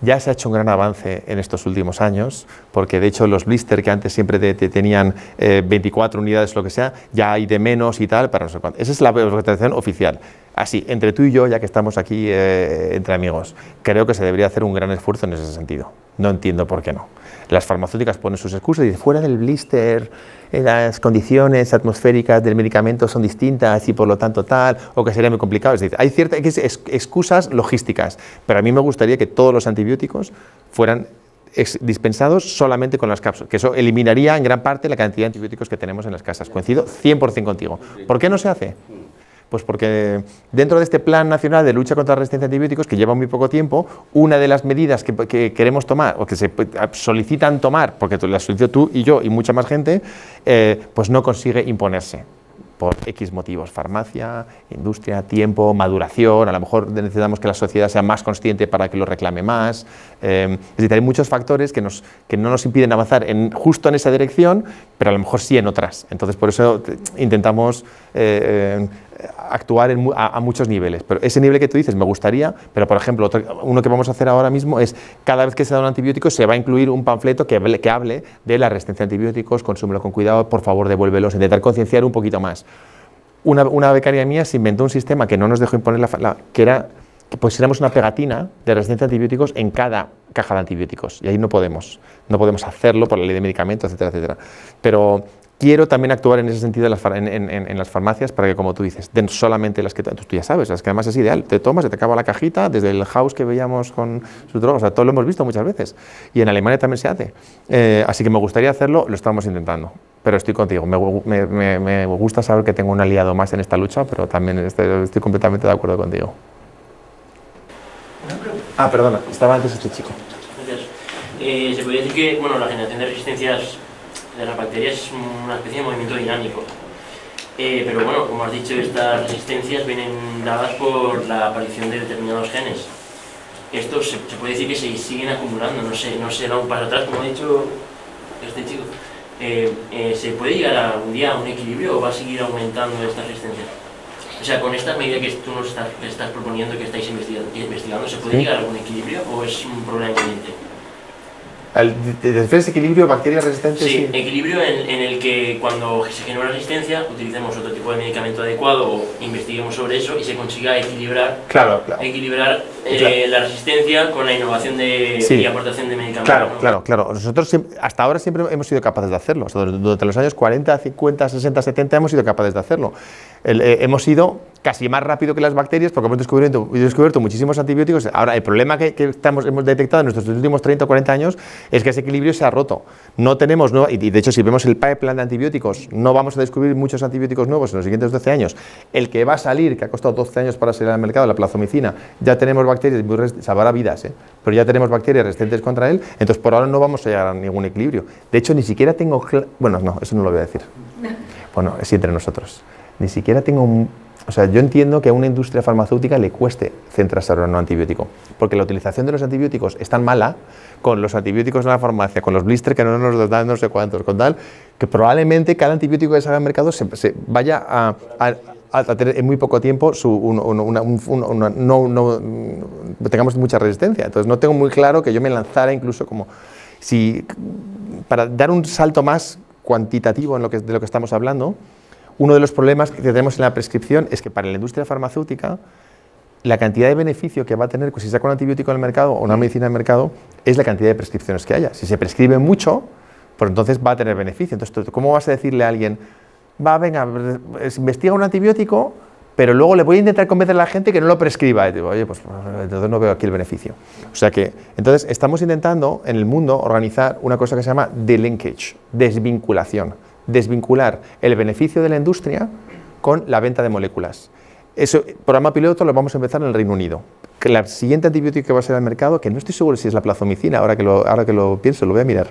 ya se ha hecho un gran avance en estos últimos años, porque de hecho los blister que antes siempre te tenían 24 unidades, lo que sea, ya hay de menos y tal, para no sé cuánto. Esa es la contestación oficial. Así, entre tú y yo, ya que estamos aquí entre amigos, creo que se debería hacer un gran esfuerzo en ese sentido. No entiendo por qué no. Las farmacéuticas ponen sus excusas y dicen: fuera del blister, las condiciones atmosféricas del medicamento son distintas y por lo tanto tal, o que sería muy complicado. Es decir, hay ciertas excusas logísticas, pero a mí me gustaría que todos los antibióticos fueran dispensados solamente con las cápsulas, que eso eliminaría en gran parte la cantidad de antibióticos que tenemos en las casas. Coincido 100% contigo. ¿Por qué no se hace? Pues porque dentro de este Plan Nacional de Lucha contra la Resistencia a Antibióticos, que lleva muy poco tiempo, una de las medidas que queremos tomar, o que se solicitan tomar, porque las solicito tú y yo y mucha más gente, pues no consigue imponerse, por X motivos: farmacia, industria, tiempo, maduración. A lo mejor necesitamos que la sociedad sea más consciente para que lo reclame más. Es decir, hay muchos factores que no nos impiden avanzar justo en esa dirección, pero a lo mejor sí en otras. Entonces, por eso intentamos actuar a muchos niveles. Pero ese nivel que tú dices me gustaría, pero por ejemplo, uno que vamos a hacer ahora mismo es: cada vez que se da un antibiótico se va a incluir un panfleto que hable de la resistencia a antibióticos, consúmelo con cuidado, por favor devuélvelos, intentar concienciar un poquito más. Una becaria mía se inventó un sistema que no nos dejó imponer, que era que pusiéramos una pegatina de resistencia a antibióticos en cada caja de antibióticos, y ahí no podemos hacerlo por la ley de medicamentos, etcétera, etcétera. Pero quiero también actuar en ese sentido en las farmacias, para que, como tú dices, den solamente las que tú ya sabes, las que además es ideal. Te tomas, se te acaba la cajita, desde el House que veíamos con sus drogas, o sea, todo lo hemos visto muchas veces. Y en Alemania también se hace. Así que me gustaría hacerlo, lo estamos intentando. Pero estoy contigo, me gusta saber que tengo un aliado más en esta lucha, pero también estoy completamente de acuerdo contigo. Ah, perdona, estaba antes este chico.
Gracias. Se podría decir que, bueno, la generación de resistencias de las bacterias es una especie de movimiento dinámico. Pero bueno, como has dicho, estas resistencias vienen dadas por la aparición de determinados genes. Estos se puede decir que se siguen acumulando, no se da un paso atrás, como ha dicho este chico. ¿Se puede llegar un día a un equilibrio o va a seguir aumentando esta resistencia? O sea, con esta medida que tú nos estás proponiendo, que estáis investigando, ¿se puede llegar a algún equilibrio o es un problema inminente?
¿Te refieres a equilibrio, bacterias resistentes?
Sí, equilibrio en el que cuando se genera resistencia utilicemos otro tipo de medicamento adecuado o investiguemos sobre eso y se consiga equilibrar, la resistencia con la innovación y aportación de medicamentos.
Claro. Nosotros hasta ahora siempre hemos sido capaces de hacerlo. O sea, durante los años 40, 50, 60, 70 hemos sido capaces de hacerlo. Hemos ido casi más rápido que las bacterias porque hemos descubierto muchísimos antibióticos. Ahora, el problema que hemos detectado en nuestros últimos 30 o 40 años es que ese equilibrio se ha roto. No tenemos, y de hecho si vemos el pipeline de antibióticos, no vamos a descubrir muchos antibióticos nuevos en los siguientes 12 años. El que va a salir, que ha costado 12 años para salir al mercado, la plazomicina, ya tenemos bacterias, salvará vidas, pero ya tenemos bacterias resistentes contra él, entonces por ahora no vamos a llegar a ningún equilibrio. De hecho, ni siquiera tengo... Bueno, no, eso no lo voy a decir. Bueno, es entre nosotros. Ni siquiera tengo o sea, yo entiendo que a una industria farmacéutica le cueste centrarse en un antibiótico, porque la utilización de los antibióticos es tan mala, con los antibióticos en la farmacia, con los blisters que no nos dan no sé cuántos, con tal, que probablemente cada antibiótico que salga al mercado se vaya a tener en muy poco tiempo tengamos mucha resistencia. Entonces no tengo muy claro que yo me lanzara incluso como para dar un salto más cuantitativo de lo que estamos hablando. Uno de los problemas que tenemos en la prescripción es que para la industria farmacéutica la cantidad de beneficio que va a tener si saca un antibiótico en el mercado o una medicina en el mercado es la cantidad de prescripciones que haya. Si se prescribe mucho, pues entonces va a tener beneficio. Entonces, ¿cómo vas a decirle a alguien, venga, investiga un antibiótico, pero luego le voy a intentar convencer a la gente que no lo prescriba? Y digo, oye, pues entonces no veo aquí el beneficio. O sea que, entonces, estamos intentando en el mundo organizar una cosa que se llama delinkage, desvinculación. Desvincular el beneficio de la industria con la venta de moléculas. Eso, programa piloto lo vamos a empezar en el Reino Unido. La siguiente antibiótico que va a ser al mercado, que no estoy seguro si es la plazomicina, ahora que lo pienso, lo voy a mirar,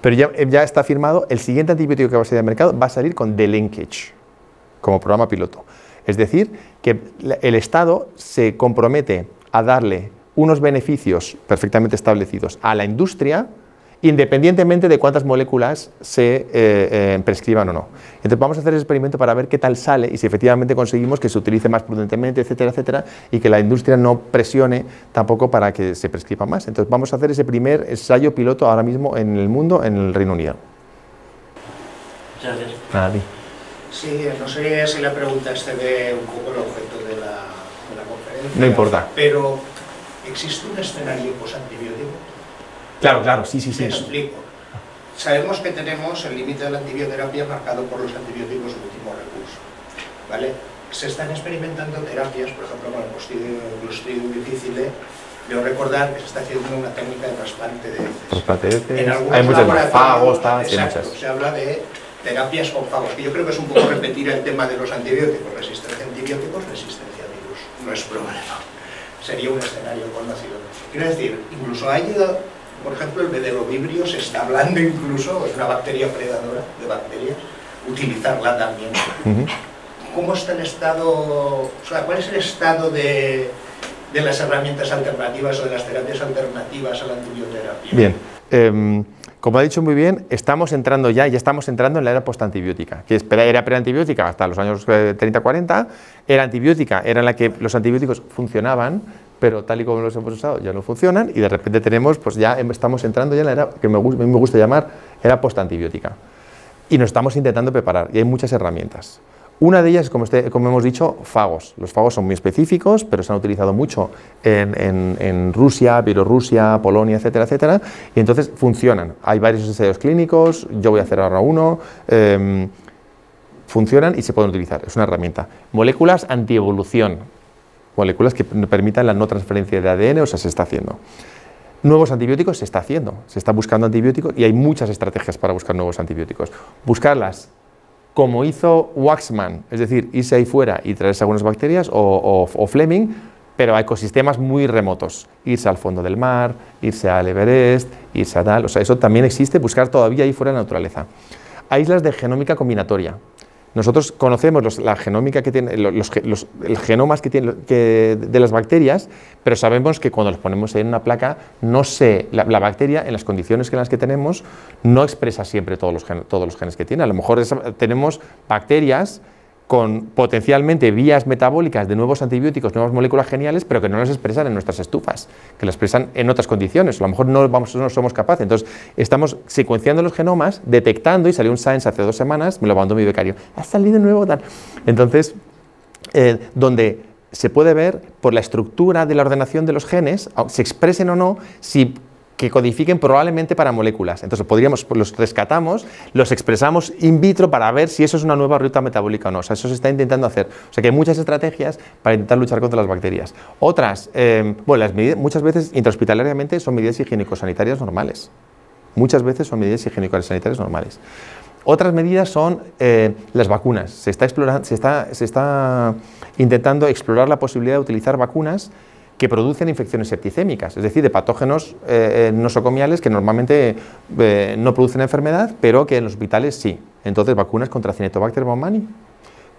pero ya está firmado, el siguiente antibiótico que va a salir al mercado va a salir con delinkage, como programa piloto. Es decir, que el Estado se compromete a darle unos beneficios perfectamente establecidos a la industria independientemente de cuántas moléculas se prescriban o no. Entonces vamos a hacer ese experimento para ver qué tal sale y si efectivamente conseguimos que se utilice más prudentemente, etcétera, etcétera, y que la industria no presione tampoco para que se prescriba más. Entonces vamos a hacer ese primer ensayo piloto ahora mismo en el mundo, en el Reino Unido.
Muchas gracias.
Nada, a ti.
Sí, no sé si la pregunta excede un poco el objeto de la conferencia.
No importa.
Pero, ¿existe un escenario posantibiótico?
Claro, claro, sí.
Te explico. Sabemos que tenemos el límite de la antibioterapia marcado por los antibióticos de último recurso, ¿vale? Se están experimentando terapias, por ejemplo, con el Clostridium difficile. Debo recordar que se está haciendo una técnica de trasplante de heces.
Trasplante de heces.
En algunos
Hay muchas
laboratorios,
fagos,
exacto, se habla de terapias con fagos, que yo creo que es un poco repetir el tema de los antibióticos. Resistencia a antibióticos, resistencia a virus. No es problema. Sería un escenario conocido. Quiero decir, incluso hay, por ejemplo, el bedelobibrio, se está hablando incluso, es una bacteria predadora de bacterias, utilizarla también. ¿Cómo está el estado, o sea, cuál es el estado de las herramientas alternativas o de las terapias alternativas a la antibioterapia?
Bien, como ha dicho muy bien, estamos entrando ya estamos entrando en la era postantibiótica, que era preantibiótica hasta los años 30-40, era antibiótica, era en la que los antibióticos funcionaban, pero tal y como los hemos usado ya no funcionan, y de repente tenemos, pues ya estamos entrando ya en la era que a mí me gusta llamar era postantibiótica. Y nos estamos intentando preparar, y hay muchas herramientas. Una de ellas, como hemos dicho, fagos. Los fagos son muy específicos, pero se han utilizado mucho en Rusia, Bielorrusia, Polonia, etcétera, etcétera, y entonces funcionan. Hay varios ensayos clínicos, yo voy a hacer ahora uno, funcionan y se pueden utilizar, es una herramienta. Moléculas antievolución, moléculas que permitan la no transferencia de ADN, o sea, se está haciendo. Nuevos antibióticos se está haciendo, se está buscando antibióticos y hay muchas estrategias para buscar nuevos antibióticos. Buscarlas como hizo Waxman, es decir, irse ahí fuera y traerse algunas bacterias, o Fleming, pero a ecosistemas muy remotos, irse al fondo del mar, irse al Everest, irse a tal, o sea, eso también existe, buscar todavía ahí fuera en la naturaleza. Hay islas de genómica combinatoria. Nosotros conocemos la genómica que tiene, los genomas que tiene de las bacterias, pero sabemos que cuando los ponemos en una placa, la bacteria, en las condiciones en las que tenemos, no expresa siempre todos los genes que tiene. A lo mejor tenemos bacterias con potencialmente vías metabólicas de nuevos antibióticos, nuevas moléculas geniales, pero que no las expresan en nuestras estufas, que las expresan en otras condiciones. A lo mejor no somos capaces. Entonces, estamos secuenciando los genomas, detectando, y salió un Science hace 2 semanas, me lo mandó mi becario, ha salido nuevo tal. Entonces, donde se puede ver por la estructura de la ordenación de los genes, se expresen o no, que codifiquen probablemente para moléculas. Entonces los rescatamos, los expresamos in vitro para ver si eso es una nueva ruta metabólica o no. O sea, eso se está intentando hacer. O sea, que hay muchas estrategias para intentar luchar contra las bacterias. Otras, las medidas, muchas veces intrahospitalariamente son medidas higiénico-sanitarias normales. Muchas veces son medidas higiénico-sanitarias normales. Otras medidas son las vacunas. Se está intentando explorar la posibilidad de utilizar vacunas que producen infecciones septicémicas, es decir, de patógenos nosocomiales que normalmente no producen enfermedad, pero que en los hospitales sí. Entonces, vacunas contra Cinetobacter baumannii,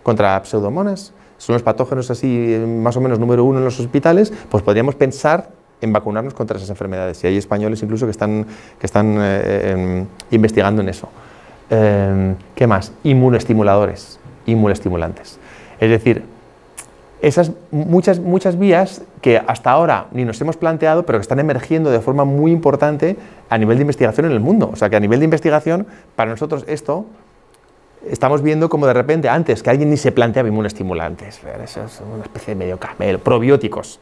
contra Pseudomonas, son los patógenos así más o menos número 1 en los hospitales, pues podríamos pensar en vacunarnos contra esas enfermedades. Y hay españoles incluso que están investigando en eso. ¿Qué más? Inmunoestimuladores, inmunoestimulantes. Es decir, esas muchas vías que hasta ahora ni nos hemos planteado, pero que están emergiendo de forma muy importante a nivel de investigación en el mundo. O sea, que a nivel de investigación, para nosotros esto, estamos viendo como de repente, antes que alguien ni se planteaba inmunoestimulantes, eso es una especie de medio camelo, probióticos.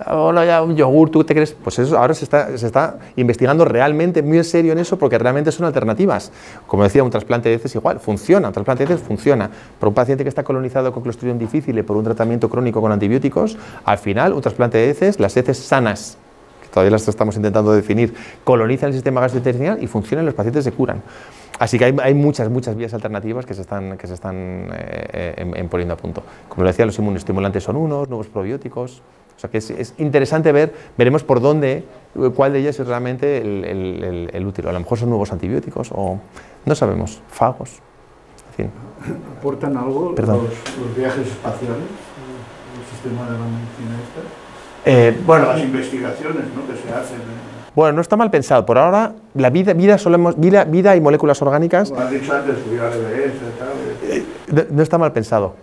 Hola, ya un yogur, ¿tú te crees? Pues eso ahora se está investigando realmente muy en serio en eso, porque realmente son alternativas. Como decía, un trasplante de heces igual, funciona, un trasplante de heces funciona. Por un paciente que está colonizado con Clostridium difficile por un tratamiento crónico con antibióticos, al final un trasplante de heces, las heces sanas, que todavía las estamos intentando definir, colonizan el sistema gastrointestinal y funcionan, los pacientes se curan. Así que hay muchas vías alternativas que se están poniendo a punto. Como lo decía, los inmunoestimulantes son unos, nuevos probióticos. O sea que es interesante veremos por dónde, cuál de ellas es realmente el útil. A lo mejor son nuevos antibióticos o no sabemos, fagos, en fin.
¿Aportan algo los viajes espaciales, el sistema de la medicina esta?
Bueno,
las investigaciones, ¿no?, que se hacen.
Bueno, no está mal pensado. Por ahora, la vida y moléculas orgánicas...
Como has dicho antes,
no está mal pensado.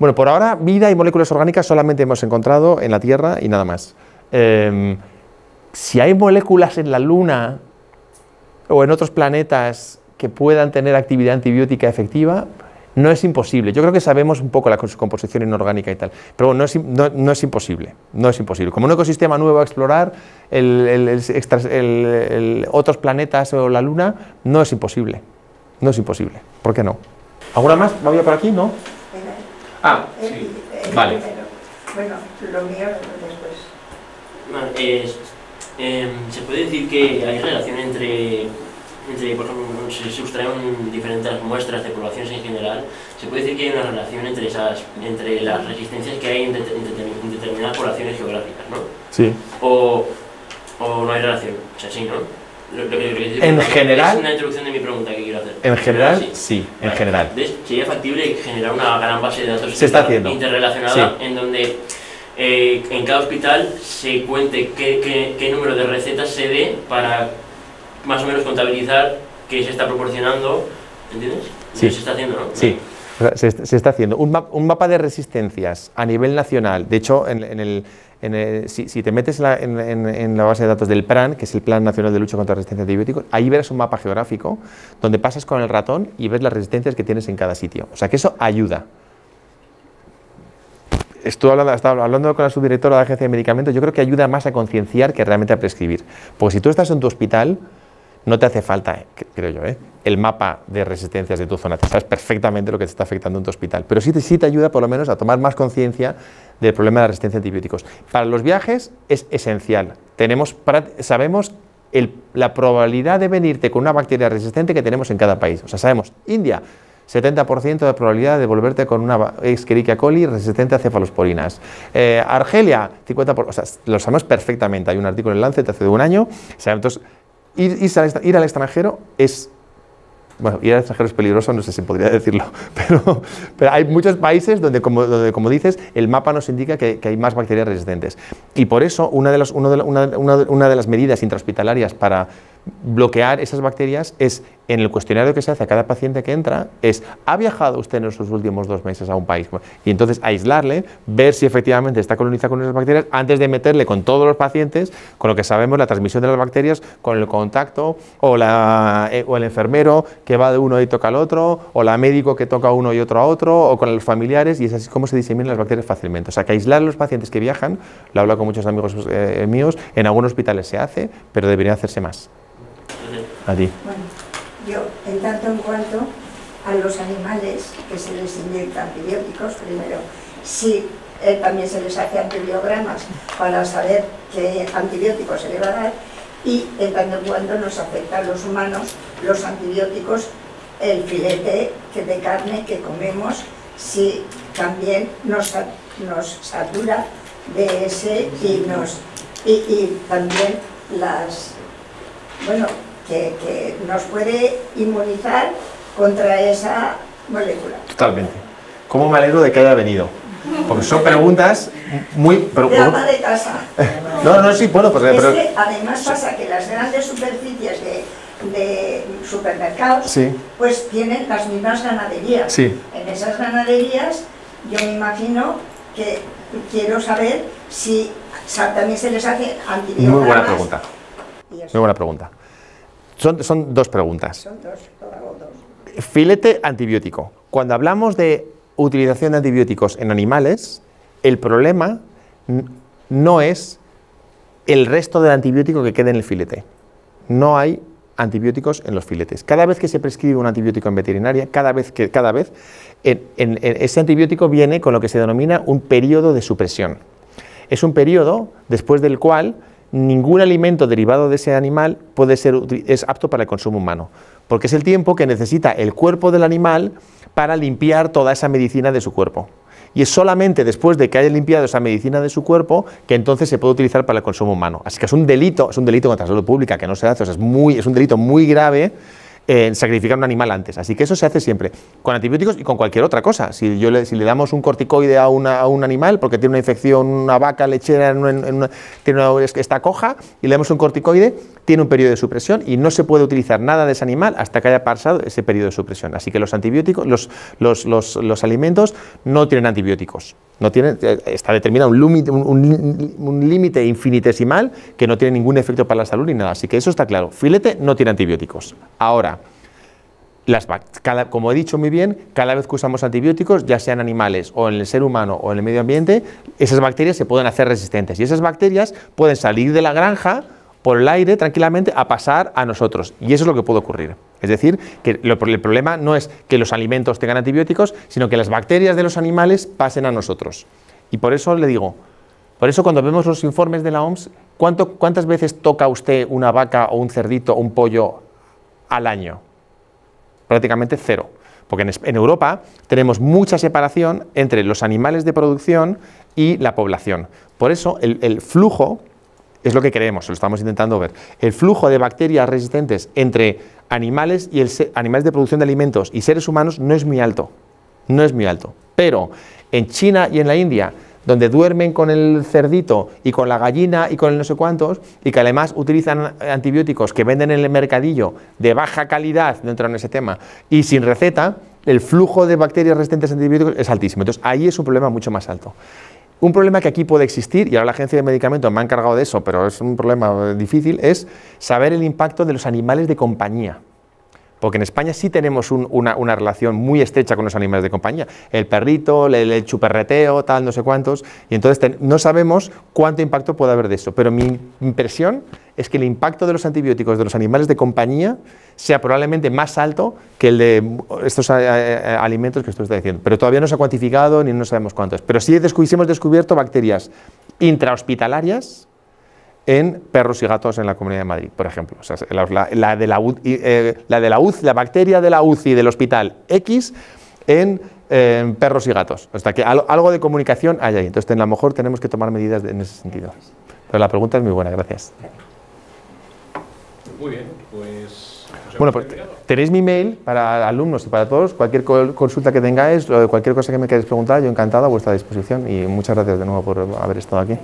Bueno, por ahora, vida y moléculas orgánicas solamente hemos encontrado en la Tierra y nada más. Si hay moléculas en la Luna o en otros planetas que puedan tener actividad antibiótica efectiva, no es imposible. Yo creo que sabemos un poco la composición inorgánica y tal, pero no es imposible. No es imposible. Como un ecosistema nuevo a explorar, otros planetas o la Luna, no es imposible. No es imposible. ¿Por qué no? ¿Alguna más? ¿Va por aquí? ¿No? Ah, sí. Vale.
Bueno, lo mío después.
Se puede decir que hay relación entre por ejemplo, si se sustraen diferentes muestras de poblaciones en general, se puede decir que hay una relación entre las resistencias que hay en determinadas poblaciones geográficas, ¿no?
Sí.
O no hay relación, o sea, sí, ¿no?
En general...
Es una introducción de mi pregunta que quiero hacer.
En general, sí, en general.
Entonces, sería factible generar una gran base de datos
Sí.
interrelacionada en donde en cada hospital se cuente qué número de recetas se dé para más o menos contabilizar qué se está proporcionando, ¿entiendes?
Sí.
Se está haciendo, ¿no?
Sí, se está haciendo. Un mapa de resistencias a nivel nacional. De hecho, si te metes en la base de datos del PRAN, que es el Plan Nacional de Lucha contra la Resistencia a Antibióticos, ahí verás un mapa geográfico donde pasas con el ratón y ves las resistencias que tienes en cada sitio. O sea que eso ayuda. Estaba hablando con la subdirectora de la Agencia de Medicamentos. Yo creo que ayuda más a concienciar que realmente a prescribir. Porque si tú estás en tu hospital, no te hace falta, creo yo, el mapa de resistencias de tu zona. Sabes perfectamente lo que te está afectando en tu hospital. Pero sí te ayuda por lo menos a tomar más conciencia del problema de la resistencia a antibióticos. Para los viajes es esencial. Sabemos la probabilidad de venirte con una bacteria resistente que tenemos en cada país. O sea, sabemos, India, 70% de probabilidad de volverte con una Escherichia coli resistente a cefalosporinas. Argelia, 50%. O sea, lo sabemos perfectamente. Hay un artículo en Lancet hace de un año. O sea, entonces, ir al extranjero es... Bueno, ir al extranjero es peligroso, no sé si podría decirlo, pero hay muchos países donde, como dices, el mapa nos indica que hay más bacterias resistentes. Y por eso, una de las medidas intrahospitalarias para bloquear esas bacterias es, en el cuestionario que se hace a cada paciente que entra, ¿ha viajado usted en los últimos 2 meses a un país? Y entonces aislarle, ver si efectivamente está colonizado con esas bacterias, antes de meterle con todos los pacientes, con lo que sabemos, la transmisión de las bacterias, con el contacto, o el enfermero que va de uno y toca al otro, o la médico que toca a uno y otro a otro, o con los familiares, y es así como se diseminan las bacterias fácilmente. O sea, que aislar a los pacientes que viajan, lo he hablado con muchos amigos míos, en algunos hospitales se hace, pero debería hacerse más. A ti.
Bueno, yo, en tanto en cuanto a los animales que se les inyecta antibióticos, primero, si también se les hace antibiogramas para saber qué antibióticos se le va a dar, y en tanto en cuanto nos afecta a los humanos los antibióticos, el filete de carne que comemos, si también nos satura de ese y también que nos puede inmunizar contra esa molécula.
Totalmente. ¿Cómo me alegro de que haya venido? Porque son preguntas muy...
De ama de casa.
No, sí, bueno, pues...
Es que además pasa que las grandes superficies de supermercados, sí, pues tienen las mismas ganaderías. Sí. En esas ganaderías yo me imagino que quiero saber si también se les hace antibiogramas.
Muy buena pregunta. Muy buena pregunta. Son 2 preguntas.
Son dos.
Filete antibiótico. Cuando hablamos de utilización de antibióticos en animales, el problema no es el resto del antibiótico que quede en el filete. No hay antibióticos en los filetes. Cada vez que se prescribe un antibiótico en veterinaria, cada vez ese antibiótico viene con lo que se denomina un periodo de supresión. Es un periodo después del cual ningún alimento derivado de ese animal es apto para el consumo humano, porque es el tiempo que necesita el cuerpo del animal para limpiar toda esa medicina de su cuerpo. Y es solamente después de que haya limpiado esa medicina de su cuerpo que entonces se puede utilizar para el consumo humano. Así que es un delito contra la salud pública que no se hace, o sea, es un delito muy grave sacrificar un animal antes. Así que eso se hace siempre, con antibióticos y con cualquier otra cosa. Si le damos un corticoide a un animal porque tiene una infección, una vaca lechera está coja, y le damos un corticoide, tiene un periodo de supresión y no se puede utilizar nada de ese animal hasta que haya pasado ese periodo de supresión. Así que los antibióticos, los alimentos no tienen antibióticos. No tienen, está determinado un límite infinitesimal que no tiene ningún efecto para la salud ni nada. Así que eso está claro. Filete no tiene antibióticos. Ahora, como he dicho muy bien, cada vez que usamos antibióticos, ya sean animales o en el ser humano o en el medio ambiente, esas bacterias se pueden hacer resistentes. Y esas bacterias pueden salir de la granja por el aire tranquilamente a pasar a nosotros. Y eso es lo que puede ocurrir. Es decir, que el problema no es que los alimentos tengan antibióticos, sino que las bacterias de los animales pasen a nosotros. Y por eso le digo, por eso cuando vemos los informes de la OMS, ¿cuántas veces toca usted una vaca o un cerdito o un pollo al año? Prácticamente cero. Porque en Europa tenemos mucha separación entre los animales de producción y la población. Por eso el flujo es lo que queremos, lo estamos intentando ver. El flujo de bacterias resistentes entre animales y animales de producción de alimentos y seres humanos no es muy alto. No es muy alto. Pero en China y en la India, donde duermen con el cerdito y con la gallina y con el no sé cuántos, y que además utilizan antibióticos que venden en el mercadillo de baja calidad, no entro en ese tema, y sin receta, el flujo de bacterias resistentes a antibióticos es altísimo. Entonces ahí es un problema mucho más alto. Un problema que aquí puede existir, y ahora la Agencia de Medicamentos me ha encargado de eso, pero es un problema difícil, es saber el impacto de los animales de compañía. Porque en España sí tenemos una relación muy estrecha con los animales de compañía. El perrito, el chuperreteo, tal, no sé cuántos. Y entonces no sabemos cuánto impacto puede haber de eso. Pero mi impresión es que el impacto de los antibióticos de los animales de compañía sea probablemente más alto que el de estos alimentos que usted está diciendo. Pero todavía no se ha cuantificado ni no sabemos cuánto es. Pero sí hemos descubierto bacterias intrahospitalarias en perros y gatos en la Comunidad de Madrid, por ejemplo. O sea, la bacteria de la UCI del hospital X en perros y gatos. O sea, que algo de comunicación hay ahí. Entonces, a lo mejor tenemos que tomar medidas en ese sentido. Pero la pregunta es muy buena, gracias.
Muy bien, pues...
Bueno, pues tenéis mi mail para alumnos y para todos. Cualquier consulta que tengáis, cualquier cosa que me queráis preguntar, yo encantado a vuestra disposición. Y muchas gracias de nuevo por haber estado aquí.